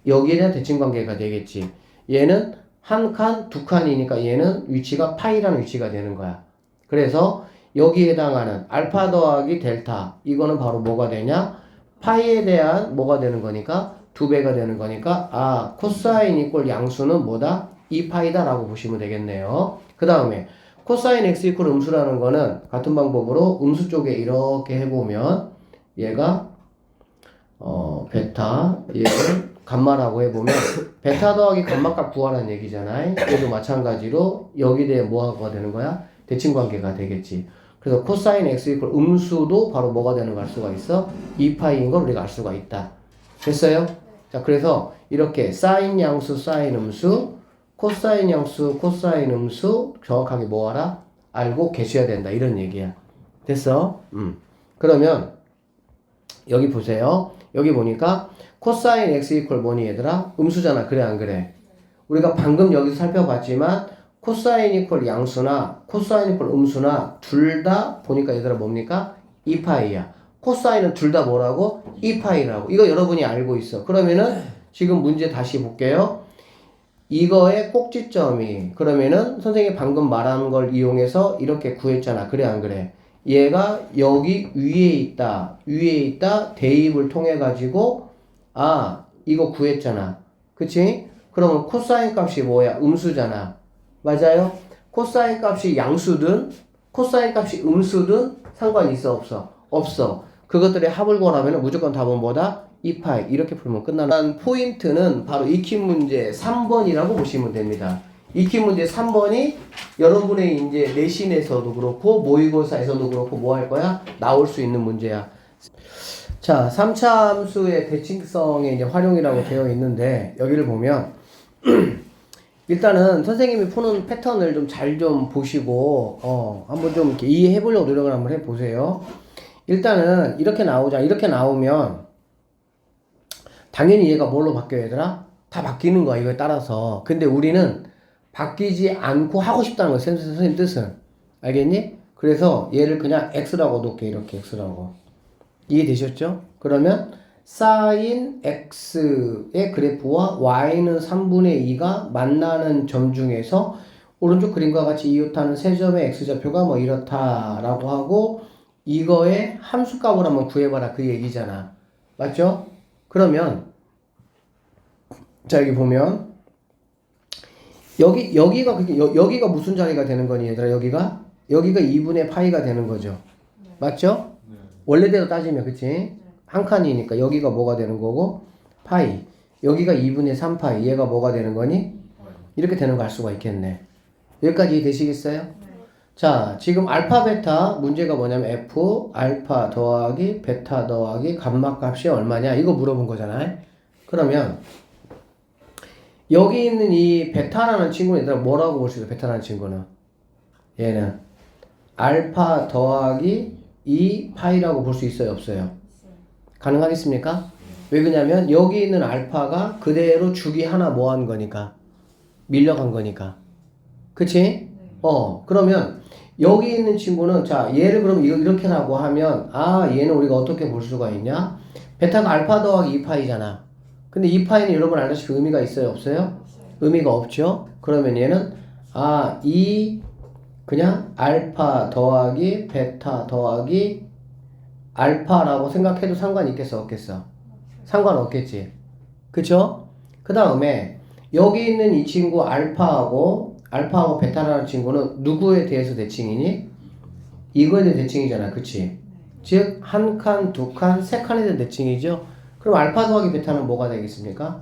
여기에 대한 대칭관계가 되겠지. 얘는 한 칸, 두 칸이니까 얘는 위치가 파이라는 위치가 되는 거야. 그래서 여기에 해당하는 알파 더하기 델타 이거는 바로 뭐가 되냐? 파이에 대한 뭐가 되는 거니까 2배가 되는 거니까 코사인 이퀄 양수는 뭐다? 2파이다 라고 보시면 되겠네요. 그 다음에 코사인 x 이퀄 음수라는 거는 같은 방법으로 음수 쪽에 이렇게 해보면 얘가 베타 얘를 감마라고 해보면 베타 더하기 감마값 구하라는 얘기잖아요. 얘도 마찬가지로 여기에 대해 뭐가 되는 거야? 대칭관계가 되겠지. 그래서 코사인 x 이퀄 음수도 바로 뭐가 되는 걸 알 수가 있어? 2파이인 걸 우리가 알 수가 있다. 됐어요? 자, 그래서 이렇게 사인 양수, 사인 음수, 코사인 양수, 코사인 음수 정확하게 뭐하라? 알고 계셔야 된다. 이런 얘기야. 됐어? 그러면 여기 보세요. 여기 보니까 코사인 x 이퀄 뭐니 얘들아? 음수잖아. 그래 안 그래? 우리가 방금 여기서 살펴봤지만 코사인 이퀄 양수나 코사인 이퀄 음수나 둘 다 보니까 얘들아 뭡니까? 2파이야. 코사인은 둘 다 뭐라고? 2파이라고. 이거 여러분이 알고 있어. 그러면은 지금 문제 다시 볼게요. 이거의 꼭지점이 그러면은 선생님이 방금 말한 걸 이용해서 이렇게 구했잖아. 그래 안 그래? 얘가 여기 위에 있다. 대입을 통해 가지고 이거 구했잖아. 그치? 그러면 코사인 값이 뭐야? 음수잖아. 맞아요? 코사인 값이 양수든 코사인 값이 음수든 상관이 있어 없어? 없어. 그것들의 합을 구하라면 무조건 답은 뭐다? 2파이. 이렇게 풀면 끝나는 포인트는 바로 익힌 문제 3번이라고 보시면 됩니다. 익힌 문제 3번이 여러분의 이제 내신에서도 그렇고 모의고사에서도 그렇고 뭐 할 거야? 나올 수 있는 문제야. 자, 3차 함수의 대칭성의 이제 활용이라고 되어 있는데 여기를 보면 일단은 선생님이 푸는 패턴을 좀 잘 좀 보시고 한번 좀 이렇게 이해해 보려고 노력을 한번 해 보세요. 일단은 이렇게 나오자. 이렇게 나오면 당연히 얘가 뭘로 바뀌어야 얘들아? 다 바뀌는 거야 이거에 따라서. 근데 우리는 바뀌지 않고 하고 싶다는 거야 선생님 뜻은. 알겠니? 그래서 얘를 그냥 x라고 놓을게. 이렇게 x라고. 이해되셨죠? 그러면 sin x의 그래프와 y는 3분의 2가 만나는 점 중에서 오른쪽 그림과 같이 이웃하는 세 점의 x좌표가 뭐 이렇다라고 하고 이거의 함수값을 한번 구해봐라 그 얘기잖아. 맞죠? 그러면 자 여기 보면 여기가 무슨 자리가 되는 거니 얘들아? 여기가 2분의 파이가 되는 거죠. 맞죠? 원래대로 따지면 그치? 한 칸이니까 여기가 뭐가 되는 거고 파이 여기가 2분의 3파이 얘가 뭐가 되는 거니? 이렇게 되는 거 알 수가 있겠네. 여기까지 되시겠어요? 자 지금 알파 베타 문제가 뭐냐면 f 알파 더하기 베타 더하기 감마 값이 얼마냐 이거 물어본 거잖아요. 그러면 여기 있는 이 베타라는 친구는 얘들아 뭐라고 볼 수 있어? 베타라는 친구는 얘는 알파 더하기 2파이라고 볼 수 있어요? 없어요? 가능하겠습니까? 왜 그러냐면 여기 있는 알파가 그대로 주기 하나 뭐 한 거니까 밀려간 거니까 그치? 그러면 여기 있는 친구는 자 얘를 그럼 이렇게라고 하면 얘는 우리가 어떻게 볼 수가 있냐? 베타가 알파 더하기 2파이잖아. 근데 2파이는 여러분 알다시피 의미가 있어요? 없어요? 의미가 없죠? 그러면 얘는 2 그냥 알파 더하기 베타 더하기 알파라고 생각해도 상관이 있겠어 없겠어? 상관없겠지. 그쵸? 그 다음에 여기 있는 이 친구 알파하고 베타라는 친구는 누구에 대해서 대칭이니? 이거에 대한 대칭이잖아. 그치? 즉 한 칸, 두 칸, 세 칸에 대한 대칭이죠. 그럼 알파 더하기 베타는 뭐가 되겠습니까?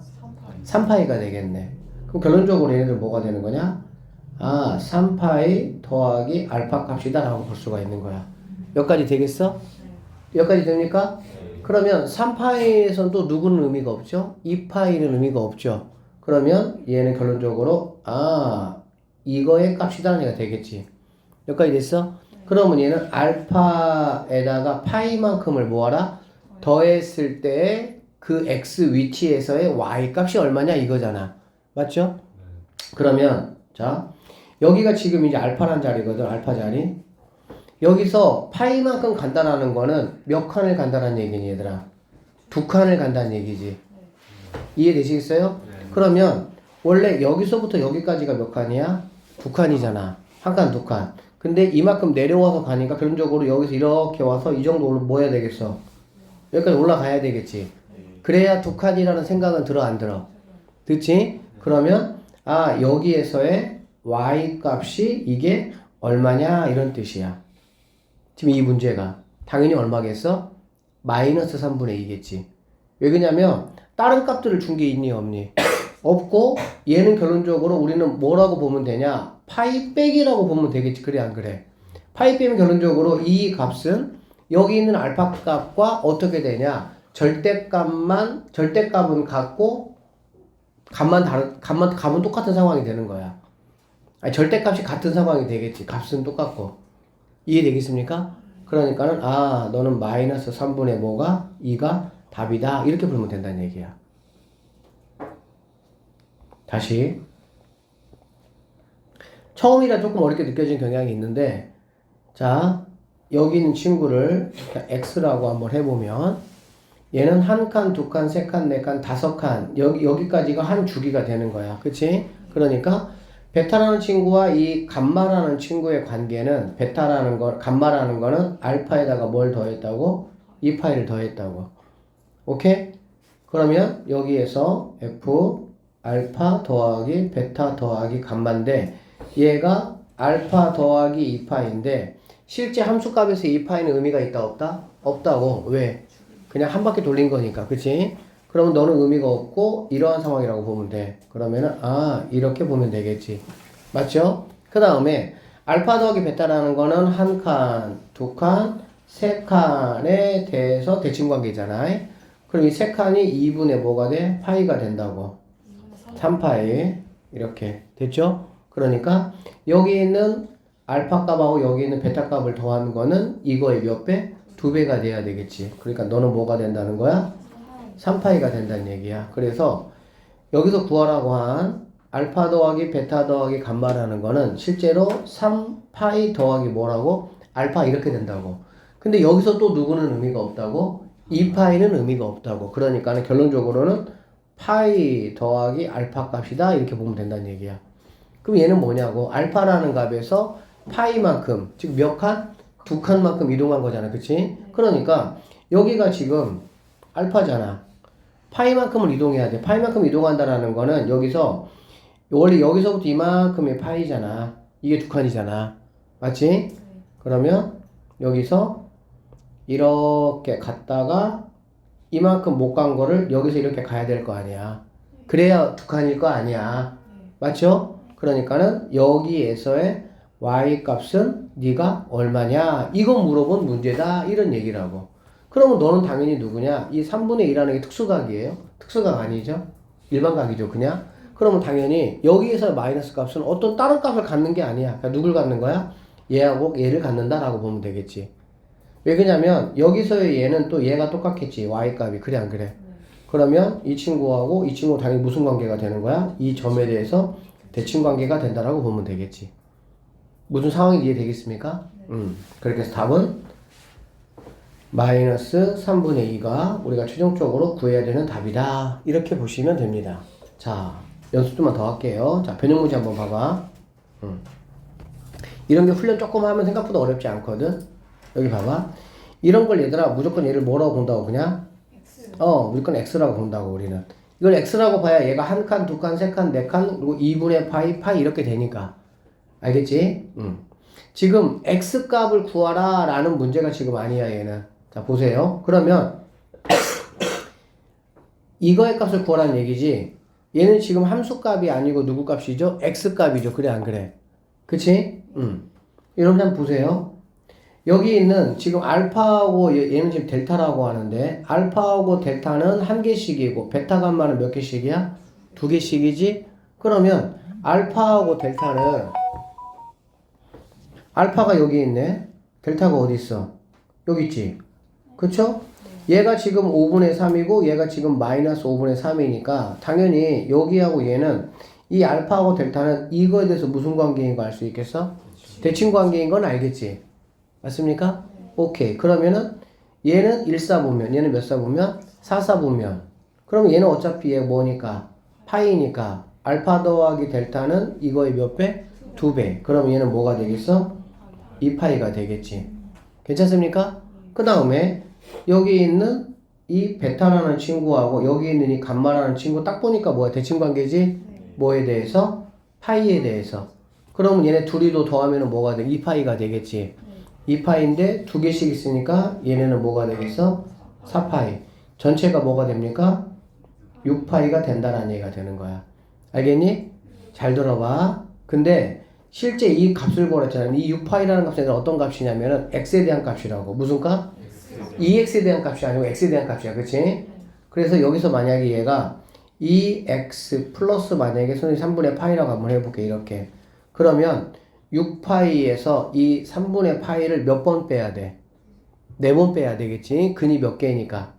3파이가 되겠네. 그럼 결론적으로 얘네들 뭐가 되는 거냐? 3파이 더하기 알파 값이다 라고 볼 수가 있는 거야. 여기까지 되겠어? 여기까지 됩니까? 그러면 3파이에서는 또 누구는 의미가 없죠? 2파이는 의미가 없죠. 그러면 얘는 결론적으로 이거의 값이다라는 얘기가 되겠지. 여기까지 됐어? 그러면 얘는 알파에다가 파이만큼을 뭐하라? 더했을 때 그 x 위치에서의 y 값이 얼마냐 이거잖아. 맞죠? 그러면 자 여기가 지금 이제 알파란 자리거든. 알파 자리. 여기서 파이만큼 간다라는 거는 몇 칸을 간다는 얘기니 얘들아? 2칸을 간다는 얘기지. 이해되시겠어요? 그러면 원래 여기서부터 여기까지가 몇 칸이야? 2칸이잖아. 한 칸, 2칸. 근데 이만큼 내려와서 가니까 결론적으로 여기서 이렇게 와서 이 정도 뭐 해야 되겠어? 여기까지 올라가야 되겠지. 그래야 2칸이라는 생각은 들어 안 들어? 듣지? 그러면 여기에서의 y 값이 이게 얼마냐 이런 뜻이야. 지금 이 문제가 당연히 얼마겠어? 마이너스 3분의 2겠지. 왜 그러냐면 다른 값들을 준 게 있니 없니? 없고 얘는 결론적으로 우리는 뭐라고 보면 되냐? 파이 빼기라고 보면 되겠지. 그래 안 그래? 파이 빼면 결론적으로 이 값은 여기 있는 알파 값과 어떻게 되냐? 절대값은 같고 값은 똑같은 상황이 되는 거야. 절대값이 같은 상황이 되겠지. 값은 똑같고. 이해되겠습니까? 그러니까는 너는 마이너스 3분의 뭐가? 2가 답이다. 이렇게 보면 된다는 얘기야. 다시 처음이라 조금 어렵게 느껴지는 경향이 있는데 자 여기 있는 친구를 x라고 한번 해보면 얘는 한 칸, 두 칸, 세 칸, 네 칸, 다섯 칸 여기까지가 한 주기가 되는 거야. 그치? 그러니까 베타라는 친구와 이 감마라는 친구의 관계는 감마라는 거는 알파에다가 뭘 더했다고? 2파이를 더했다고. 오케이? 그러면 여기에서 f 알파 더하기 베타 더하기 감마인데 얘가 알파 더하기 2파인데 실제 함수값에서 2파이는 의미가 있다 없다? 없다고. 왜? 그냥 한 바퀴 돌린 거니까. 그치? 그러면 너는 의미가 없고 이러한 상황이라고 보면 돼. 그러면은 이렇게 보면 되겠지. 맞죠? 그 다음에 알파 더하기 베타라는 거는 한 칸, 두 칸, 세 칸에 대해서 대칭관계잖아. 그럼 이 세 칸이 2분의 뭐가 돼? 파이가 된다고. 3파이 이렇게 됐죠? 그러니까 여기 있는 알파 값하고 여기 있는 베타 값을 더하는 거는 이거의 몇 배? 2배가 돼야 되겠지. 그러니까 너는 뭐가 된다는 거야? 3파이가 된다는 얘기야. 그래서 여기서 구하라고 한 알파 더하기 베타 더하기 감마라는 거는 실제로 3파이 더하기 뭐라고? 알파 이렇게 된다고. 근데 여기서 또 누구는 의미가 없다고? 2파이는 의미가 없다고. 그러니까 결론적으로는 파이 더하기 알파 값이다 이렇게 보면 된다는 얘기야. 그럼 얘는 뭐냐고? 알파라는 값에서 파이만큼 즉 몇 칸? 2칸만큼 이동한 거잖아. 그치? 그러니까 여기가 지금 알파잖아. 파이만큼을 이동해야 돼. 파이만큼 이동한다라는 거는 여기서 원래 여기서부터 이만큼의 파이잖아. 이게 2칸이잖아. 맞지? 그러면 여기서 이렇게 갔다가 이만큼 못 간 거를 여기서 이렇게 가야 될 거 아니야. 그래야 2칸일 거 아니야. 맞죠? 그러니까는 여기에서의 y 값은 네가 얼마냐? 이거 물어본 문제다. 이런 얘기라고. 그러면 너는 당연히 누구냐? 이 3분의 2라는 게 특수각이에요? 특수각 아니죠? 일반각이죠, 그냥? 그러면 당연히 여기에서 마이너스 값은 어떤 다른 값을 갖는 게 아니야. 그러니까 누굴 갖는 거야? 얘하고 얘를 갖는다라고 보면 되겠지. 왜 그러냐면 여기서의 얘는 또 얘가 똑같겠지. y 값이. 그래 안 그래? 그러면 이 친구하고 이 친구 당연히 무슨 관계가 되는 거야? 이 점에 대해서 대칭 관계가 된다라고 보면 되겠지. 무슨 상황이 이해되겠습니까? 그렇게 해서 답은 마이너스 3분의 2가 우리가 최종적으로 구해야 되는 답이다. 이렇게 보시면 됩니다. 자, 연습 좀만 더 할게요. 자, 변형 문제 한번 봐봐. 이런 게 훈련 조금 하면 생각보다 어렵지 않거든. 여기 봐봐. 이런 걸 얘들아 무조건 얘를 뭐라고 본다고 그냥? 무조건 x라고 본다고 우리는. 이걸 x라고 봐야 얘가 한 칸, 두 칸, 세 칸, 네 칸, 그리고 2분의 파이 이렇게 되니까. 알겠지? 지금 x 값을 구하라 라는 문제가 지금 아니야 얘는. 자 보세요. 그러면 이거의 값을 구하라는 얘기지. 얘는 지금 함수 값이 아니고 누구 값이죠? x 값이죠. 그래 안 그래? 그치? 여러분 한번 보세요. 여기 있는 지금 알파하고 얘는 지금 델타라고 하는데 알파하고 델타는 한 개씩이고 베타 감마는 몇 개씩이야? 두 개씩이지? 그러면 알파하고 델타는 알파가 여기 있네. 델타가 어디 있어? 여기 있지. 그쵸? 얘가 지금 5분의 3이고 얘가 지금 마이너스 5분의 3이니까 당연히 여기하고 얘는 이 알파하고 델타는 이거에 대해서 무슨 관계인 거 알 수 있겠어? 대칭 관계인 건 알겠지? 맞습니까? 오케이. 그러면은 얘는 1사보면 얘는 몇 사보면? 4사보면 그러면 얘는 어차피 얘 뭐니까? 파이니까 알파 더하기 델타는 이거의 몇 배? 2배. 그러면 얘는 뭐가 되겠어? 2파이가 되겠지. 괜찮습니까? 그 다음에 여기 있는 이 베타라는 친구하고 여기 있는 이 감마라는 친구 딱 보니까 뭐야? 대칭 관계지? 뭐에 대해서? 파이에 대해서. 그러면 얘네 둘이도 더하면 뭐가 돼? 2파이가 되겠지. 2파이인데 두 개씩 있으니까 얘네는 뭐가 되겠어? 4파이. 전체가 뭐가 됩니까? 6파이가 된다라는 얘기가 되는 거야. 알겠니? 잘 들어봐. 근데 실제 이 값을 구하랬잖아. 이 6파이라는 값은 어떤 값이냐면은 x에 대한 값이라고. 무슨 값? 2x에 대한 값이 아니고 x에 대한 값이야. 그치? 그래서 여기서 만약에 얘가 2x 플러스 만약에 선생님 3분의 파이라고 한번 해볼게. 이렇게. 그러면 6파이에서 이 3분의 파이를 몇 번 빼야 돼? 4번 빼야 되겠지? 근이 몇 개니까?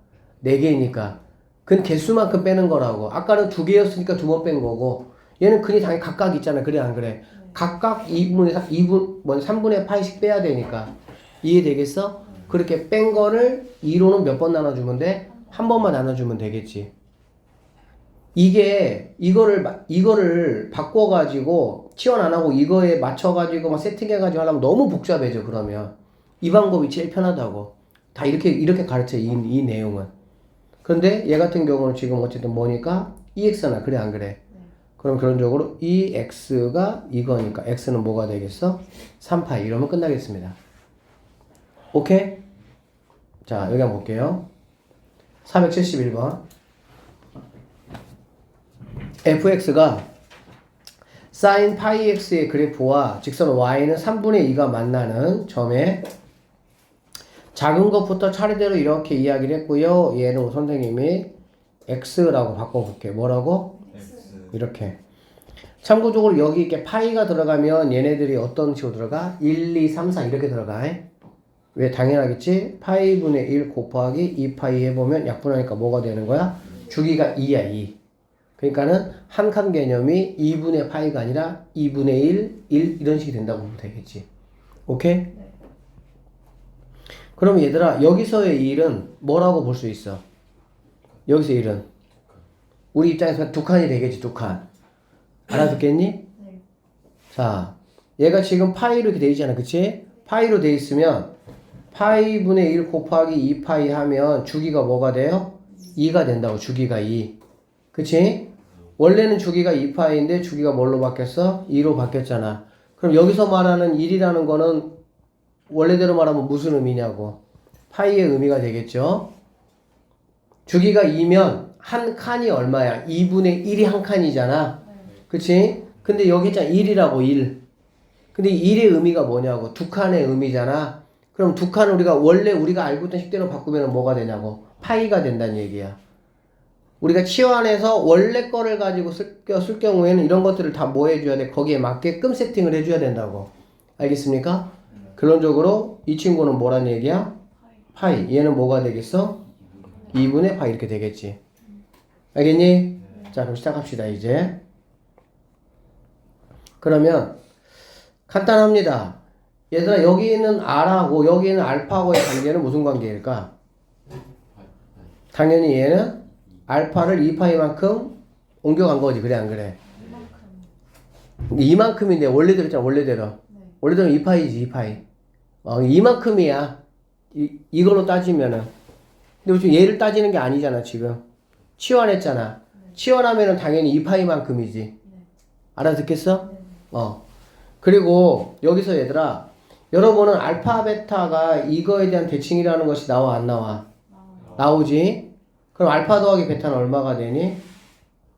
4개니까. 근 개수만큼 빼는 거라고. 아까는 2개였으니까 2번 뺀 거고 얘는 근이 당연히 각각 있잖아. 그래 안 그래? 각각 3분의 파이씩 빼야 되니까. 이해되겠어? 그렇게 뺀 거를 2로는 몇 번 나눠주면 돼? 한 번만 나눠주면 되겠지. 이거를 바꿔가지고 치환 안 하고 이거에 맞춰가지고 막 세팅해가지고 하려면 너무 복잡해져. 그러면 이 방법이 제일 편하다고. 다 이렇게 가르쳐. 이 내용은. 그런데 얘 같은 경우는 지금 어쨌든 뭐니까 EX나 그래 안 그래? 그럼 결론적으로 EX가 이거니까 X는 뭐가 되겠어? 3파이. 이러면 끝나겠습니다. 오케이? 자 여기 한번 볼게요. 471번 fx가 sin 파이 x의 그래프와 직선 y는 3분의 2가 만나는 점에 작은 것부터 차례대로 이렇게 이야기를 했고요. 얘는 선생님이 x라고 바꿔볼게요. 뭐라고? X. 이렇게. 참고적으로 여기 이렇게 파이가 들어가면 얘네들이 어떤 식으로 들어가? 1, 2, 3, 4 이렇게 들어가. 왜? 당연하겠지? 파이 분의 1 곱하기 2파이 해보면 약분하니까 뭐가 되는 거야? 주기가 2야 2. 그러니까는 한 칸 개념이 2분의 파이가 아니라 2분의 1 이런 식이 된다고 보면 되겠지. 오케이? 네. 그럼 얘들아 여기서의 1은 뭐라고 볼 수 있어? 여기서 1은 우리 입장에서 두 칸이 되겠지. 두 칸. 알아듣겠니? 네. 자 얘가 지금 파이로 이렇게 돼 있잖아. 그치? 파이로 돼 있으면 파이 분의 1 곱하기 2파이 하면 주기가 뭐가 돼요? 2가 된다고. 주기가 2. 그치? 원래는 주기가 2파이인데 주기가 뭘로 바뀌었어? 2로 바뀌었잖아. 그럼 여기서 말하는 1이라는 거는 원래대로 말하면 무슨 의미냐고. 파이의 의미가 되겠죠. 주기가 2면 한 칸이 얼마야? 2분의 1이 한 칸이잖아. 그치? 근데 여기 있잖아. 1이라고 1. 근데 1의 의미가 뭐냐고. 두 칸의 의미잖아. 그럼 두 칸을 우리가 알고 있던 식대로 바꾸면 뭐가 되냐고. 파이가 된다는 얘기야. 우리가 치환해서 원래 거를 가지고 쓸 경우에는 이런 것들을 다 뭐 해줘야 돼? 거기에 맞게끔 세팅을 해줘야 된다고. 알겠습니까? 결론적으로 이 친구는 뭐란 얘기야? 파이. 얘는 뭐가 되겠어? 2분의 파이 이렇게 되겠지. 알겠니? 자 그럼 시작합시다 이제. 그러면 간단합니다. 얘들아 여기 있는 R하고 여기 있는 알파하고의 관계는 무슨 관계일까? 당연히 얘는 알파를 2파이만큼 옮겨간 거지. 그래 안 그래? 이만큼인데 원래대로 있잖아. 원래대로. 원래대로 2파이지 2파이. 이만큼이야. 이걸로 따지면은. 근데 지금 얘를 따지는 게 아니잖아 지금. 치환했잖아. 치환하면은 당연히 2파이만큼이지. 알아듣겠어? 그리고 여기서 얘들아, 여러분은 알파 베타가 이거에 대한 대칭이라는 것이 나와 안 나와? 나오지? 그럼 알파 더하기 베타는 얼마가 되니?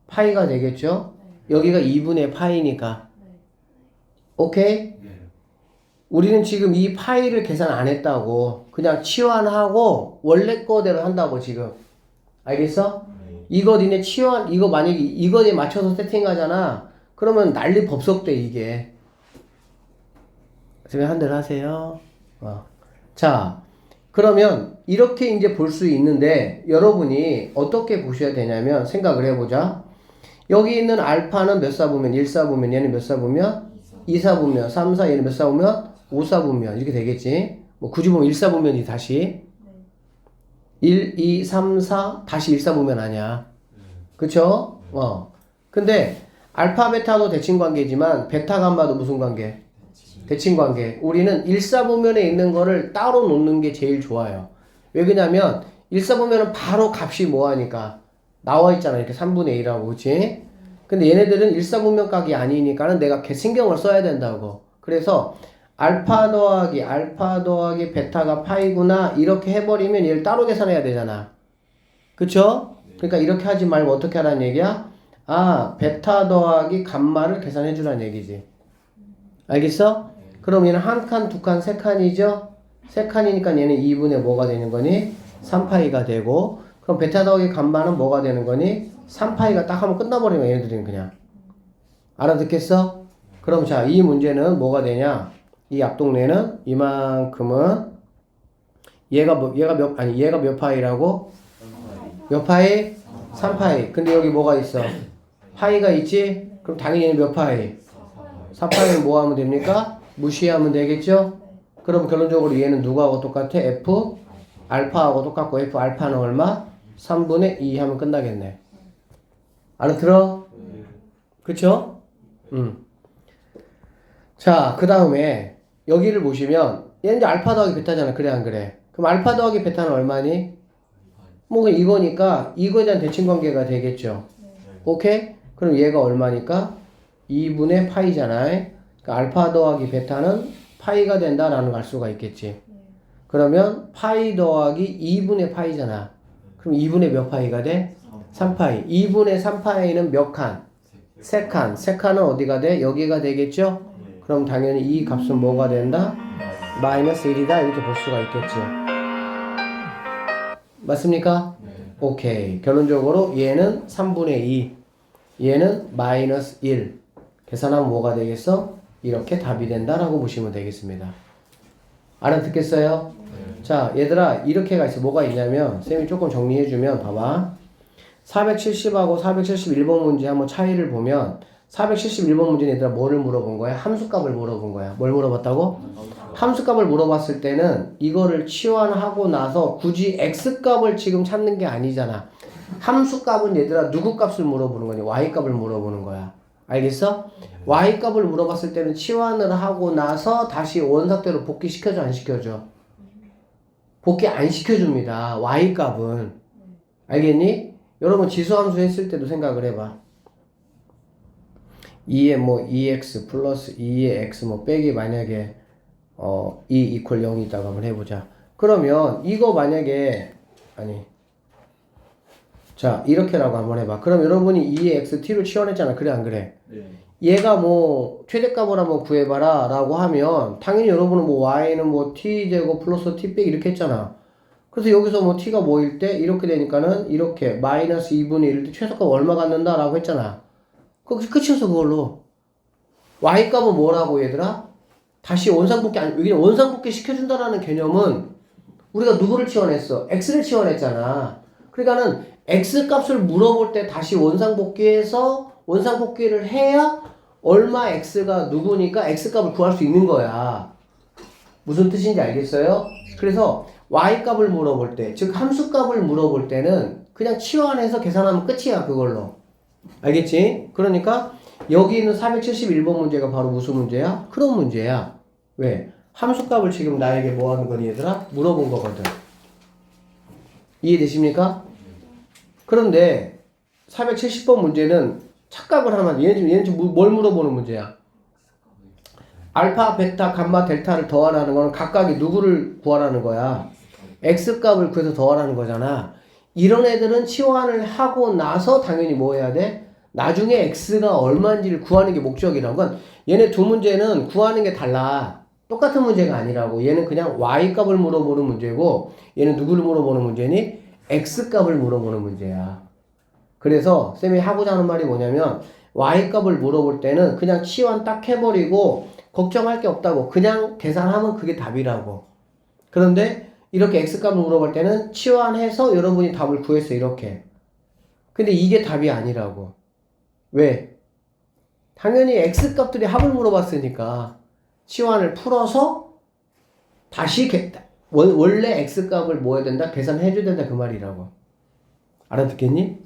파이가 되겠죠? 여기가 2분의 파이니까. 오케이? 우리는 지금 이 파이를 계산 안 했다고. 그냥 치환하고 원래 거대로 한다고 지금. 알겠어? 이거 니네 치환, 이거 만약에 이거에 맞춰서 세팅하잖아. 그러면 난리 법석돼 이게. 그래서 한 대로 하세요. 자, 그러면 이렇게 이제 볼 수 있는데 여러분이 어떻게 보셔야 되냐면 생각을 해보자. 여기 있는 알파는 몇 사분면? 1사분면. 얘는 몇 사분면? 2사분면. 3, 4 얘는 몇 사분면? 5사분면. 이렇게 되겠지. 뭐 굳이 보면 1사분면이 다시 1, 2, 3, 4 다시 1사분면 아니야. 그쵸? 근데 알파 베타도 대칭관계지만 베타 감마도 무슨 관계? 대칭관계. 우리는 1사분면에 있는 거를 따로 놓는 게 제일 좋아요. 왜 그러냐면 1사분면은 바로 값이 뭐하니까 나와 있잖아. 이렇게 3분의 1하고 그치? 근데 얘네들은 1사분면 값이 아니니까는 내가 신경을 써야 된다고. 그래서 알파 더하기 베타가 파이구나 이렇게 해버리면 얘를 따로 계산해야 되잖아. 그쵸? 그러니까 이렇게 하지 말고 어떻게 하라는 얘기야? 베타 더하기 감마를 계산해 주라는 얘기지. 알겠어? 그럼 얘는 한 칸, 두 칸, 세 칸이죠? 세 칸이니까 얘는 2분의 뭐가 되는 거니? 3파이가 되고, 그럼 베타 더하기 감마는 뭐가 되는 거니? 3파이가 딱 하면 끝나버리는 거야, 얘네들은 그냥. 알아듣겠어? 그럼 자, 이 문제는 뭐가 되냐? 이 앞동네는 이만큼은 얘가 몇 파이라고? 몇 파이? 3파이. 근데 여기 뭐가 있어? 파이가 있지? 그럼 당연히 얘는 몇 파이? 4파이는 뭐 하면 됩니까? 무시하면 되겠죠? 그럼 결론적으로 얘는 누구하고 똑같아? F 알파하고 똑같고 F 알파는 얼마? 3분의 2 하면 끝나겠네. 알아들어? 그쵸? 자, 그 다음에 여기를 보시면 얘는 이제 알파 더하기 베타잖아. 그래 안 그래? 그럼 알파 더하기 베타는 얼마니? 뭐 그냥 이거니까 이거에 대한 대칭관계가 되겠죠. 오케이? 그럼 얘가 얼마니까? 2분의 파이잖아. 그러니까 알파 더하기 베타는 파이가 된다라는 걸 알 수가 있겠지. 그러면 파이 더하기 2분의 파이잖아. 그럼 2분의 몇 파이가 돼? 3파이. 2분의 3파이는 몇 칸? 3칸. 3칸은 어디가 돼? 여기가 되겠죠? 그럼 당연히 이 값은 뭐가 된다? 마이너스 1이다. 이렇게 볼 수가 있겠지. 맞습니까? 오케이. 결론적으로 얘는 3분의 2. 얘는 마이너스 1. 계산하면 뭐가 되겠어? 이렇게 답이 된다라고 보시면 되겠습니다. 알아듣겠어요? 자, 얘들아, 이렇게가 있어. 뭐가 있냐면, 쌤이 조금 정리해주면, 봐봐. 470하고 471번 문제 한번 차이를 보면, 471번 문제는 얘들아, 뭐를 물어본 거야? 함수값을 물어본 거야. 뭘 물어봤다고? 함수값을 물어봤을 때는, 이거를 치환하고 나서 굳이 x값을 지금 찾는 게 아니잖아. 함수값은 얘들아, 누구 값을 물어보는 거니? y값을 물어보는 거야. 알겠어? y값을 물어봤을 때는 치환을 하고 나서 다시 원상태로 복귀시켜줘, 안 시켜줘? 복귀 안 시켜줍니다. y값은. 알겠니? 여러분 지수함수 했을 때도 생각을 해봐. 2에 뭐 2x 플러스 2의 x 뭐 빼기 만약에 2 이퀄 0이 있다고 한번 해보자. 그러면 이거 만약에 자 이렇게라고 한번 해봐. 그럼 여러분이 2의 x t로 치환했잖아. 그래 안 그래? 네. 얘가 뭐 최대값을 한번 구해봐라 라고 하면 당연히 여러분은 뭐 y는 뭐 t 제곱 플러스 t 빼기 이렇게 했잖아. 그래서 여기서 뭐 t가 뭐일 때 이렇게 되니까는 이렇게 마이너스 2분의 1일 때 최소값 얼마 갖는다 라고 했잖아. 끝이었어 그걸로. y값은 뭐라고 얘들아? 다시 원상복귀 여기는 원상복귀 시켜준다라는 개념은 우리가 누구를 치환했어? x를 치환했잖아. 그러니까는 x값을 물어볼 때 다시 원상복귀해서 원상복귀를 해야 얼마 x가 누구니까 x값을 구할 수 있는 거야. 무슨 뜻인지 알겠어요? 그래서 y값을 물어볼 때, 즉 함수값을 물어볼 때는 그냥 치환해서 계산하면 끝이야 그걸로. 알겠지? 그러니까 여기 있는 471번 문제가 바로 무슨 문제야? 그런 문제야. 왜? 함수값을 지금 나에게 뭐 하는 거니 얘들아? 물어본 거거든. 이해되십니까? 그런데 470번 문제는 착각을 하면 얘는 지금 뭘 물어보는 문제야? 알파, 베타, 감마, 델타를 더하라는 거는 각각이 누구를 구하라는 거야? x값을 구해서 더하라는 거잖아. 이런 애들은 치환을 하고 나서 당연히 뭐 해야 돼? 나중에 x가 얼마인지를 구하는 게 목적이라는 건 얘네 두 문제는 구하는 게 달라. 똑같은 문제가 아니라고. 얘는 그냥 y값을 물어보는 문제고 얘는 누구를 물어보는 문제니? x값을 물어보는 문제야. 그래서 쌤이 하고자 하는 말이 뭐냐면 y값을 물어볼 때는 그냥 치환 딱 해버리고 걱정할 게 없다고. 그냥 계산하면 그게 답이라고. 그런데 이렇게 x값을 물어볼 때는 치환해서 여러분이 답을 구했어 이렇게. 근데 이게 답이 아니라고. 왜? 당연히 x값들이 합을 물어봤으니까 치환을 풀어서 다시 원래 x값을 뭐 해야 된다? 계산해줘야 된다 그 말이라고. 알아듣겠니?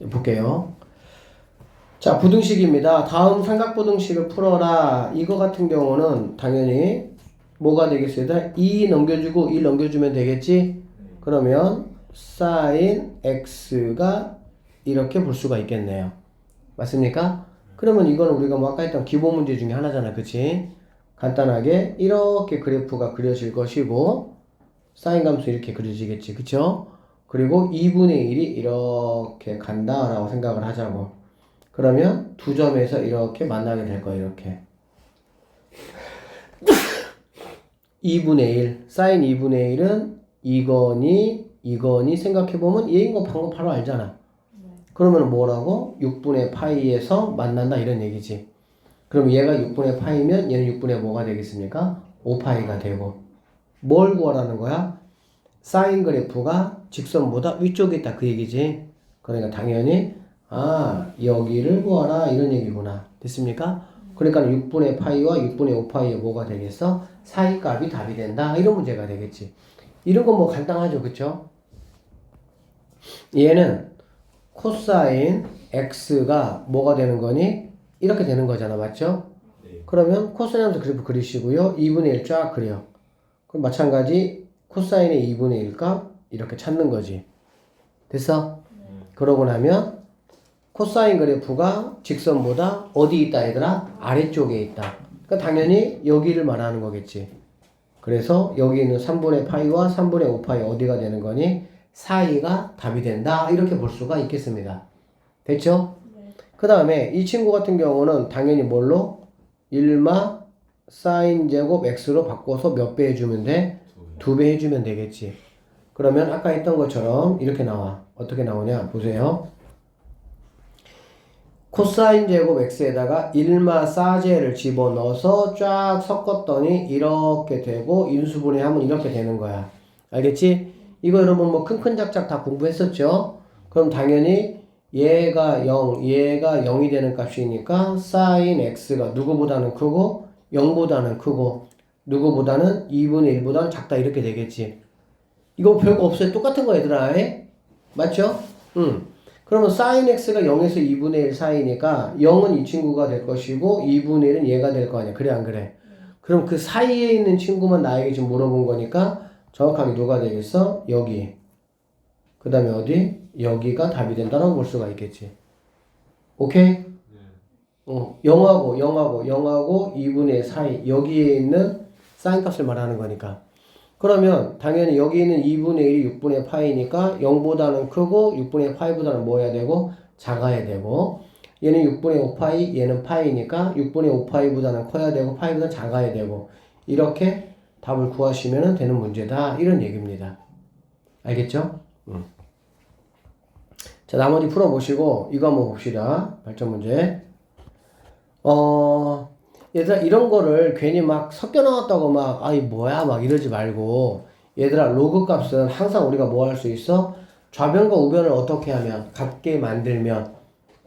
자, 볼게요. 자, 부등식입니다. 다음 삼각부등식을 풀어라. 이거 같은 경우는 당연히 뭐가 되겠어요? 2 넘겨주고 1 넘겨주면 되겠지? 그러면 sin x가 이렇게 볼 수가 있겠네요. 맞습니까? 그러면 이건 우리가 뭐 아까 했던 기본 문제 중에 하나잖아. 그치? 간단하게 이렇게 그래프가 그려질 것이고 사인 감수 이렇게 그려지겠지. 그쵸? 그리고 2분의 1이 이렇게 간다라고 생각을 하자고. 그러면 두 점에서 이렇게 만나게 될 거예요. 이렇게 2분의 1 사인 2분의 1은 이거니 생각해보면 얘인 거 방금 바로 알잖아. 그러면 뭐라고? 6분의 파이에서 만난다 이런 얘기지. 그럼 얘가 6분의 파이면 얘는 6분의 뭐가 되겠습니까? 5파이가 되고. 뭘 구하라는 거야? 사인 그래프가 직선보다 위쪽에 있다 그 얘기지. 그러니까 당연히 여기를 구하라 이런 얘기구나. 됐습니까? 그러니까 6분의 파이와 6분의 5파이의 뭐가 되겠어? 사이값이 답이 된다 이런 문제가 되겠지. 이런 건 뭐 간단하죠. 그쵸? 얘는 코사인 x가 뭐가 되는 거니? 이렇게 되는 거잖아. 맞죠? 네. 그러면 코사인 함수 그래프 그리시고요. 2분의 1 쫙 그려. 그럼 마찬가지 코사인의 2분의 1값 이렇게 찾는 거지. 됐어? 그러고 나면 코사인 그래프가 직선보다 어디 있다 얘들아? 아래쪽에 있다. 그러니까 당연히 여기를 말하는 거겠지. 그래서 여기 있는 3분의 파이와 3분의 5파이 어디가 되는 거니? 사이가 답이 된다. 이렇게 볼 수가 있겠습니다. 됐죠? 네. 그 다음에 이 친구 같은 경우는 당연히 뭘로? 1마 사인 제곱 x로 바꿔서 몇 배 해주면 돼? 2배 해주면 되겠지. 그러면 아까 했던 것처럼 이렇게 나와. 어떻게 나오냐? 보세요. 코사인 제곱 x에다가 1마 사제를 집어넣어서 쫙 섞었더니 이렇게 되고 인수분해하면 이렇게 되는 거야. 알겠지? 이거 여러분 뭐 큰큰작작 다 공부했었죠? 그럼 당연히 얘가 0, 얘가 0이 되는 값이니까 sin x가 누구보다는 크고 0보다는 크고 누구보다는 2분의 1보다는 작다 이렇게 되겠지. 이거 별거 없어요. 똑같은 거 얘들아. 맞죠? 그러면 sin x가 0에서 2분의 1 사이니까 0은 이 친구가 될 것이고 2분의 1은 얘가 될 거 아니야. 그래 안 그래? 그럼 그 사이에 있는 친구만 나에게 지금 물어본 거니까 정확하게 누가 되겠어? 여기. 그 다음에 어디? 여기가 답이 된다라고 볼 수가 있겠지. 오케이? 0하고 2분의 1 사이 여기에 있는 사인 값을 말하는 거니까. 그러면 당연히 여기 있는 2분의 1이 6분의 파이니까 0보다는 크고 6분의 파이보다는 뭐 해야 되고? 작아야 되고 얘는 6분의 5파이 얘는 파이니까 6분의 5파이보다는 커야 되고 파이보다는 작아야 되고 이렇게 답을 구하시면 되는 문제다 이런 얘기입니다. 알겠죠? 자 나머지 풀어보시고 이거 한번 봅시다. 발전 문제. 얘들아 이런 거를 괜히 막 섞여 나왔다고 막 아이 뭐야 막 이러지 말고 얘들아 로그 값은 항상 우리가 뭐 할 수 있어? 좌변과 우변을 어떻게 하면 같게 만들면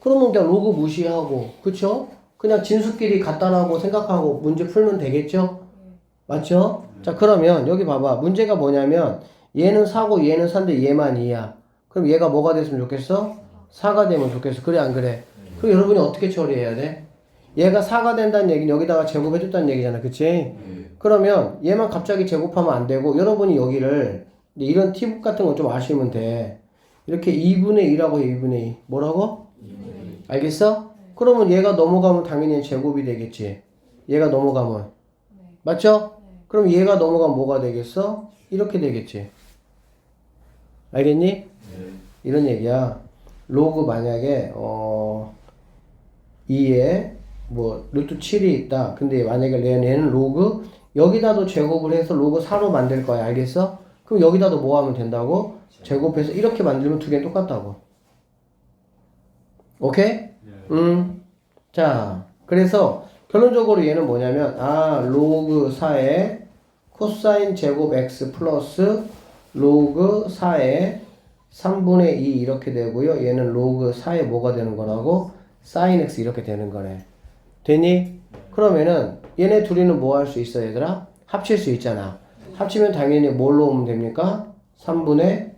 그러면 그냥 로그 무시하고 그쵸? 그냥 진수끼리 같다라고 생각하고 문제 풀면 되겠죠? 맞죠? 자 그러면 여기 봐봐 문제가 뭐냐면 얘는 4고 얘는 4인데 얘만 2야. 그럼 얘가 뭐가 됐으면 좋겠어? 4가 되면 좋겠어. 그래 안 그래? 그럼 여러분이 어떻게 처리해야 돼? 얘가 4가 된다는 얘기는 여기다가 제곱해줬다는 얘기잖아. 그치? 그러면 얘만 갑자기 제곱하면 안 되고 여러분이 여기를 이런 팁 같은 거 좀 아시면 돼. 이렇게 2분의 2라고 해. 2분의 2. 뭐라고? 알겠어? 그러면 얘가 넘어가면 당연히 제곱이 되겠지. 얘가 넘어가면. 맞죠? 그럼 얘가 넘어가면 뭐가 되겠어? 이렇게 되겠지. 알겠니? 이런 얘기야. 로그 만약에 2에 뭐 루트 7이 있다. 근데 만약에 얘는 로그 여기다도 제곱을 해서 로그 4로 만들 거야. 알겠어? 그럼 여기다도 뭐 하면 된다고? 제곱해서 이렇게 만들면 두 개 똑같다고. 오케이? 자, 그래서 결론적으로 얘는 뭐냐면 로그 4의 코사인 제곱 x 플러스 로그 4의 3분의 2 이렇게 되고요. 얘는 로그 4의 뭐가 되는 거라고? 사인 x 이렇게 되는 거네. 되니? 그러면은 얘네 둘이는 뭐 할 수 있어 얘들아? 합칠 수 있잖아. 합치면 당연히 뭘로 오면 됩니까? 3분의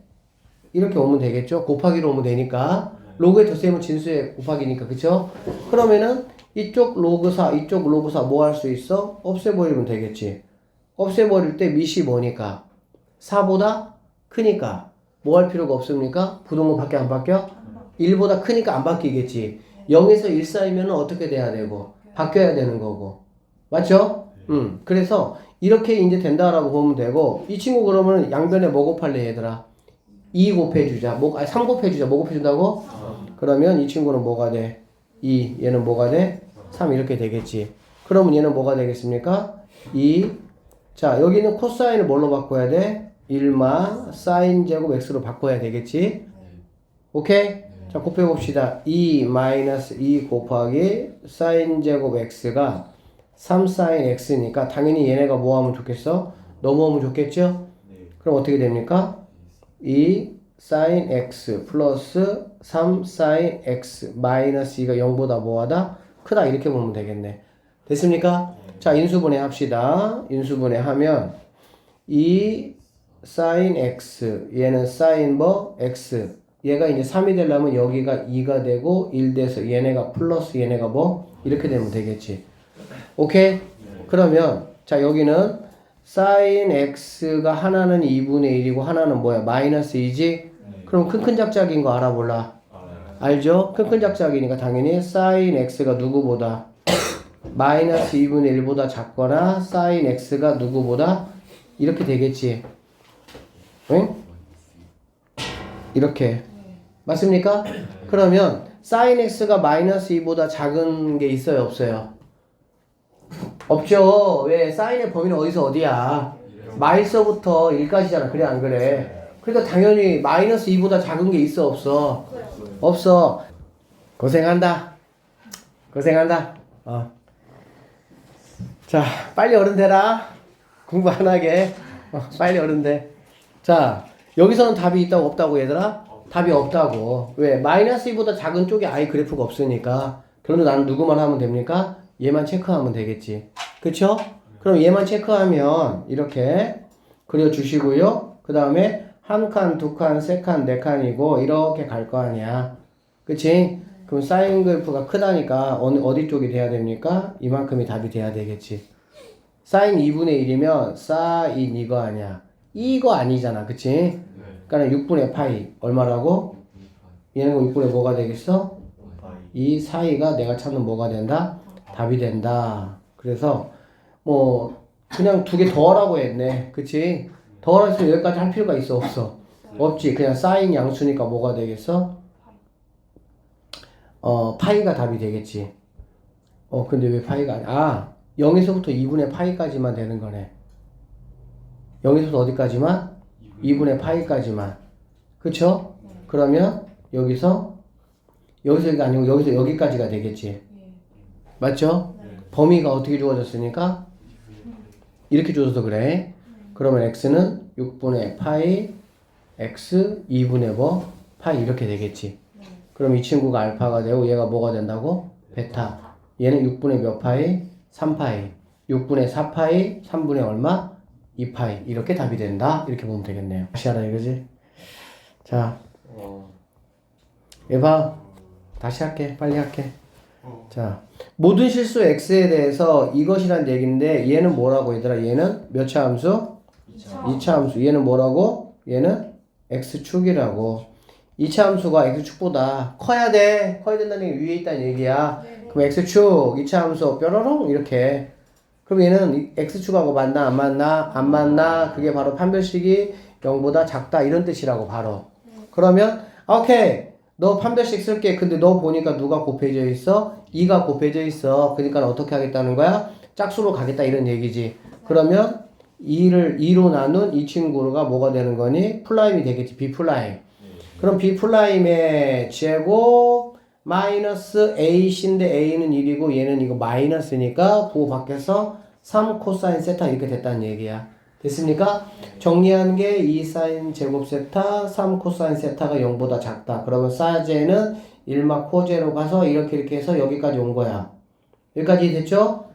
이렇게 오면 되겠죠? 곱하기로 오면 되니까. 로그에 덧셈은 진수의 곱하기니까. 그쵸? 그러면은 이쪽 로그 4 이쪽 로그 4 뭐 할 수 있어? 없애버리면 되겠지. 없애버릴 때 밑이 뭐니까? 4보다 크니까 뭐 할 필요가 없습니까? 부동은 바뀌어 안 바뀌어? 1보다 크니까 안 바뀌겠지. 0에서 1 사이면 어떻게 돼야 되고 바뀌어야 되는 거고. 맞죠? 그래서 이렇게 이제 된다라고 보면 되고 이 친구 그러면 양변에 뭐 곱할래 얘들아? 2 곱해주자. 3 곱해주자. 뭐 곱해준다고? 그러면 이 친구는 뭐가 돼? 2. 얘는 뭐가 돼? 3 이렇게 되겠지. 그러면 얘는 뭐가 되겠습니까? 2. 자, 여기는 코사인을 뭘로 바꿔야 돼? 1마 사인 제곱 x로 바꿔야 되겠지. 오케이? 자, 곱해봅시다. 2 마이너스 2 곱하기 사인 제곱 x가 3 사인 x니까 당연히 얘네가 뭐 하면 좋겠어? 넘어오면 좋겠죠? 그럼 어떻게 됩니까? 2 사인 x 플러스 3 사인 x 마이너스 2가 0보다 뭐하다? 크다 이렇게 보면 되겠네. 됐습니까? 자, 인수분해 합시다. 인수분해 하면 2 사인 x 얘는 사인 뭐? x 얘가 이제 3이 되려면 여기가 2가 되고 1 돼서 얘네가 플러스 얘네가 뭐? 이렇게 되면 되겠지. 오케이? 그러면 자 여기는 사인 x가 하나는 2분의 1이고 하나는 뭐야? 마이너스 2지? 그럼 큰큰 작작인 거 알아 몰라? 알죠? 큰큰 작작이니까 당연히 사인 x가 누구보다? 마이너스 2분의 1보다 작거나 사인 x가 누구보다? 이렇게 되겠지. 응? 이렇게. 맞습니까? 그러면 사인 x가 마이너스 2보다 작은 게 있어요? 없어요? 없죠. 왜? 사인의 범위는 어디서 어디야? 마이너스부터 1까지잖아. 그래 안 그래? 그러니까 당연히 마이너스 2보다 작은 게 있어 없어? 없어. 고생한다. 고생한다. 자, 빨리 어른 되라. 공부 안 하게. 빨리 어른 돼. 자, 여기서는 답이 있다고 없다고 얘들아? 답이 없다고. 왜? 마이너스 2보다 작은 쪽에 아예 그래프가 없으니까. 그런데 나는 누구만 하면 됩니까? 얘만 체크하면 되겠지. 그쵸? 그럼 얘만 체크하면 이렇게 그려주시고요. 그 다음에 한 칸, 두 칸, 세 칸, 네 칸이고 이렇게 갈 거 아니야. 그치? 그럼 사인 그래프가 크다니까 어디 쪽이 돼야 됩니까? 이만큼이 답이 돼야 되겠지. 사인 2분의 1이면 사인 이거 아니야. 이거 아니잖아. 그치? 그러니까 6분의 파이 얼마라고? 얘는 6분의 뭐가 되겠어? 이 사이가 내가 찾는 뭐가 된다? 답이 된다. 그래서 뭐 그냥 두 개 더하라고 했네. 그치? 더하라 했으면 여기까지 할 필요가 있어 없어? 없지. 그냥 사인 양수니까 뭐가 되겠어? 파이가 답이 되겠지. 근데 왜 파이가 아니야? 0에서부터 2분의 파이까지만 되는 거네. 0에서부터 어디까지만? 2분의 파이까지만. 그쵸? 그러면 여기서 여기가 아니고 여기서 여기까지가 되겠지. 맞죠? 범위가 어떻게 주어졌으니까? 이렇게 주어져서 그래. 그러면 x는 6분의 파이 x 2분의 뭐? 파이 이렇게 되겠지. 그럼 이 친구가 알파가 되고 얘가 뭐가 된다고? 베타. 얘는 6분의 몇 파이? 3파이. 6분의 4파이 3분의 얼마? 2파이. 이렇게 답이 된다. 이렇게 보면 되겠네요. 다시 하라 이거지? 자, 얘 봐. 다시 할게. 빨리 할게. 자, 모든 실수 x에 대해서 이것이란 얘기인데 얘는 뭐라고 얘들아? 얘는 몇 차 함수? 2차 함수. 얘는 뭐라고? 얘는 x축이라고. 2차 함수가 x축보다 커야 돼. 커야 된다는 게 위에 있다는 얘기야. 그럼 x축, 2차 함수 뾰로롱 이렇게. 그럼 얘는 x축하고 맞나 안 맞나? 안 맞나? 그게 바로 판별식이 0보다 작다 이런 뜻이라고 바로. 그러면 오케이. 너 판별식 쓸게. 근데 너 보니까 누가 곱해져 있어? 2가 곱해져 있어. 그러니까 어떻게 하겠다는 거야? 짝수로 가겠다 이런 얘기지. 그러면 2로 나눈 이 친구가 뭐가 되는 거니? 플라임이 되겠지. B 플라임. 그럼 B 플라임의 제곱 마이너스 A인데 A는 1이고 얘는 이거 마이너스니까 그거 밖에서 3 코사인 세타 이렇게 됐다는 얘기야. 됐습니까? 정리한 게 2 사인 제곱 세타 3 코사인 세타가 0보다 작다. 그러면 사제는 1마 코제로 가서 이렇게 해서 여기까지 온 거야. 여기까지 됐죠?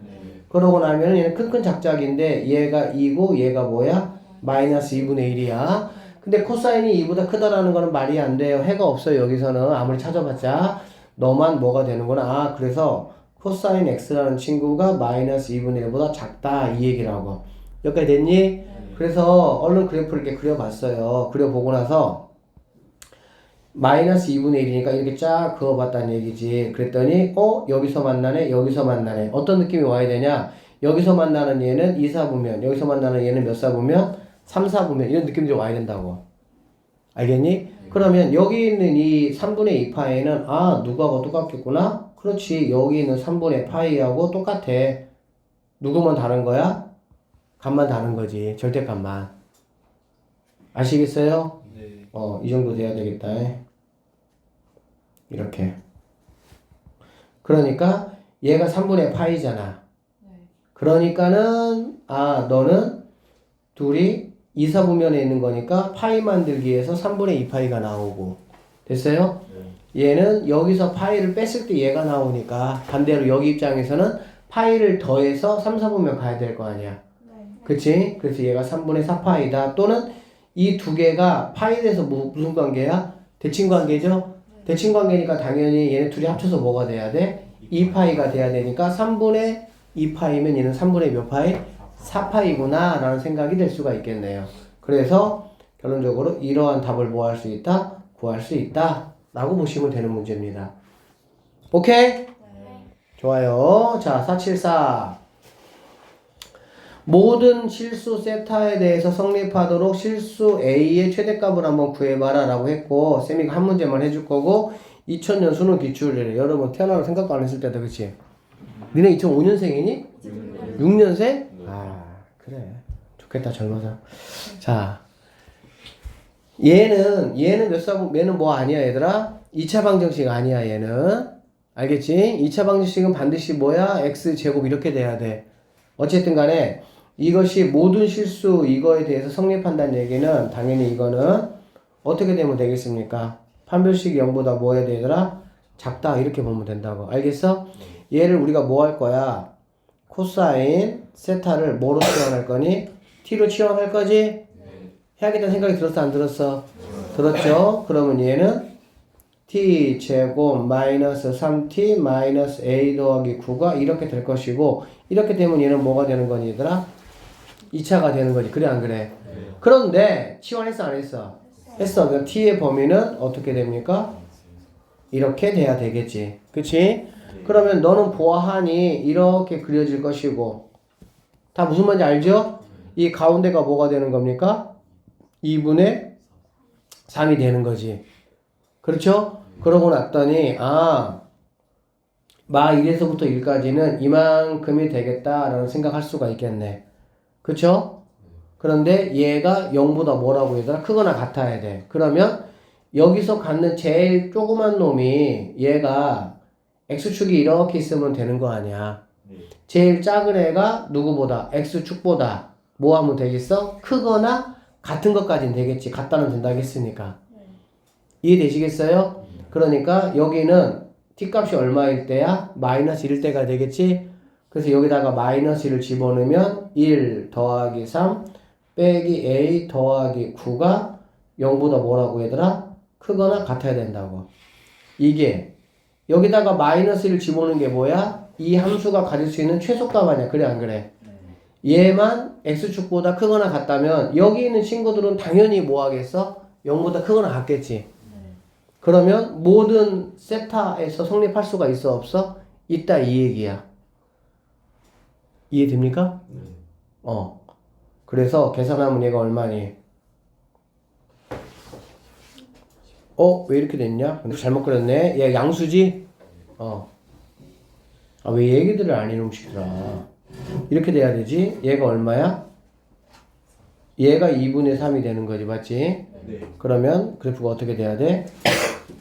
그러고 나면 얘는 큰큰 작작인데 얘가 2고 얘가 뭐야? 마이너스 2분의 1이야. 근데 코사인이 2보다 크다라는 거는 말이 안 돼요. 해가 없어요. 여기서는 아무리 찾아봤자 너만 뭐가 되는구나. 아, 그래서 코사인 x라는 친구가 마이너스 2분의 1보다 작다 이 얘기라고. 여기까지 됐니? 그래서 얼른 그래프를 이렇게 그려봤어요. 그려보고 나서 마이너스 2분의 1이니까 이렇게 쫙 그어봤다는 얘기지. 그랬더니 여기서 만나네 여기서 만나네. 어떤 느낌이 와야 되냐? 여기서 만나는 얘는 2, 4부면 여기서 만나는 얘는 몇 사부면? 3, 4부면 이런 느낌이 좀 와야 된다고. 알겠니? 그러면 여기 있는 이 3분의 2파이는 누구하고 똑같겠구나? 그렇지. 여기 있는 3분의 파이하고 똑같아. 누구만 다른 거야? 값만 다른 거지. 절대값만. 아시겠어요? 네. 이 정도 돼야 되겠다. 이렇게. 그러니까 얘가 3분의 파이잖아. 그러니까는 너는 둘이 2, 4부면에 있는 거니까 파이 만들기 위해서 3분의 2파이가 나오고. 됐어요? 얘는 여기서 파이를 뺐을 때 얘가 나오니까 반대로 여기 입장에서는 파이를 더해서 3, 4부면 가야 될 거 아니야. 그치? 그래서 얘가 3분의 4파이다. 또는 이 두 개가 파이에 대해서 무슨 관계야? 대칭 관계죠? 대칭 관계니까 당연히 얘네 둘이 합쳐서 뭐가 돼야 돼? 2파이가 돼야 되니까 3분의 2파이면 얘는 3분의 몇 파이? 4파이구나 라는 생각이 될 수가 있겠네요. 그래서 결론적으로 이러한 답을 뭐 할 수 있다? 구할 수 있다 라고 보시면 되는 문제입니다. 오케이? 좋아요. 자, 474 모든 실수 세타에 대해서 성립하도록 실수 A의 최대값을 한번 구해봐라 라고 했고 쌤이 한 문제만 해줄 거고 2000년 수능 기출이래. 여러분 태어나서 생각도 안 했을 때다. 그치? 니네 2005년생이니? 6년생? 그래 좋겠다 젊어서. 자 얘는 몇 사분 얘는 뭐 아니야 얘들아? 2차 방정식 아니야 얘는. 알겠지? 2차 방정식은 반드시 뭐야? x제곱 이렇게 돼야 돼. 어쨌든 간에 이것이 모든 실수 이거에 대해서 성립한다는 얘기는 당연히 이거는 어떻게 되면 되겠습니까? 판별식이 0보다 뭐 해야 되더라? 작다 이렇게 보면 된다고. 알겠어? 얘를 우리가 뭐 할 거야? 코사인 세타를 뭐로 치환할 거니? t로 치환할 거지? 해야겠다는 생각이 들었어 안 들었어? 들었죠? 그러면 얘는 t 제곱 마이너스 3t 마이너스 a 더하기 9가 이렇게 될 것이고 이렇게 되면 얘는 뭐가 되는 거니 얘들아? 2차가 되는 거지. 그래 안 그래? 그런데 치환했어 안 했어? 했어. 그럼 t의 범위는 어떻게 됩니까? 이렇게 돼야 되겠지. 그치? 그러면 너는 보아하니 이렇게 그려질 것이고 다 무슨 말인지 알죠? 이 가운데가 뭐가 되는 겁니까? 2분의 3이 되는 거지. 그렇죠? 그러고 났더니 마 1에서부터 1까지는 이만큼이 되겠다라는 생각할 수가 있겠네. 그쵸? 그런데 얘가 0보다 뭐라고 얘들아? 크거나 같아야 돼. 그러면 여기서 갖는 제일 조그만 놈이 얘가 x축이 이렇게 있으면 되는 거 아니야. 제일 작은 애가 누구보다? x축보다 뭐 하면 되겠어? 크거나 같은 것까지는 되겠지. 같다는 된다고 했으니까. 이해되시겠어요? 그러니까 여기는 t값이 얼마일 때야? 마이너스 1일 때가 되겠지? 그래서 여기다가 마이너스 1을 집어넣으면 1 더하기 3 빼기 a 더하기 9가 0보다 뭐라고 얘들아? 크거나 같아야 된다고. 이게 여기다가 마이너스 1을 집어넣는 게 뭐야? 이 함수가 가질 수 있는 최소값 아니야. 그래 안 그래? 얘만 x축보다 크거나 같다면 여기 있는 친구들은 당연히 뭐 하겠어? 0보다 크거나 같겠지. 그러면 모든 세타에서 성립할 수가 있어 없어? 있다 이 얘기야. 이해됩니까? 그래서 계산하면 얘가 얼마니? 왜 이렇게 됐냐? 근데 잘못 그렸네. 얘 양수지? 왜 얘기들을 안 해놓으시더라. 이렇게 돼야 되지? 얘가 얼마야? 얘가 2분의 3이 되는 거지, 맞지? 네. 그러면 그래프가 어떻게 돼야 돼?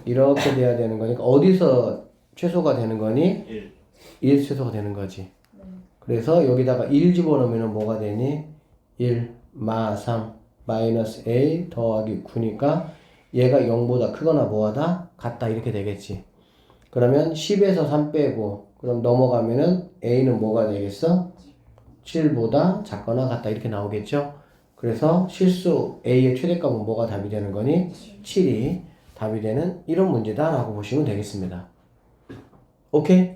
이렇게 돼야 되는 거니까 어디서 최소가 되는 거니? 1 최소가 되는 거지. 그래서 여기다가 1 집어넣으면 뭐가 되니? 1 마 3 마이너스 a 더하기 9니까 얘가 0보다 크거나 뭐하다? 같다 이렇게 되겠지. 그러면 10에서 3 빼고 그럼 넘어가면은 a는 뭐가 되겠어? 7보다 작거나 같다 이렇게 나오겠죠. 그래서 실수 a의 최대값은 뭐가 답이 되는 거니? 7이 답이 되는 이런 문제다 라고 보시면 되겠습니다. 오케이?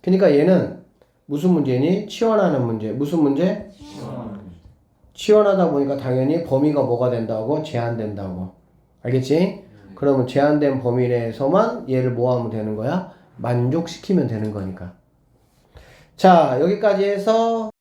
그러니까 얘는 무슨 문제니? 치환하는 문제. 무슨 문제? 치환하다 보니까 당연히 범위가 뭐가 된다고? 제한된다고. 알겠지? 그러면 제한된 범위 내에서만 얘를 뭐 하면 되는 거야? 만족시키면 되는 거니까. 자, 여기까지 해서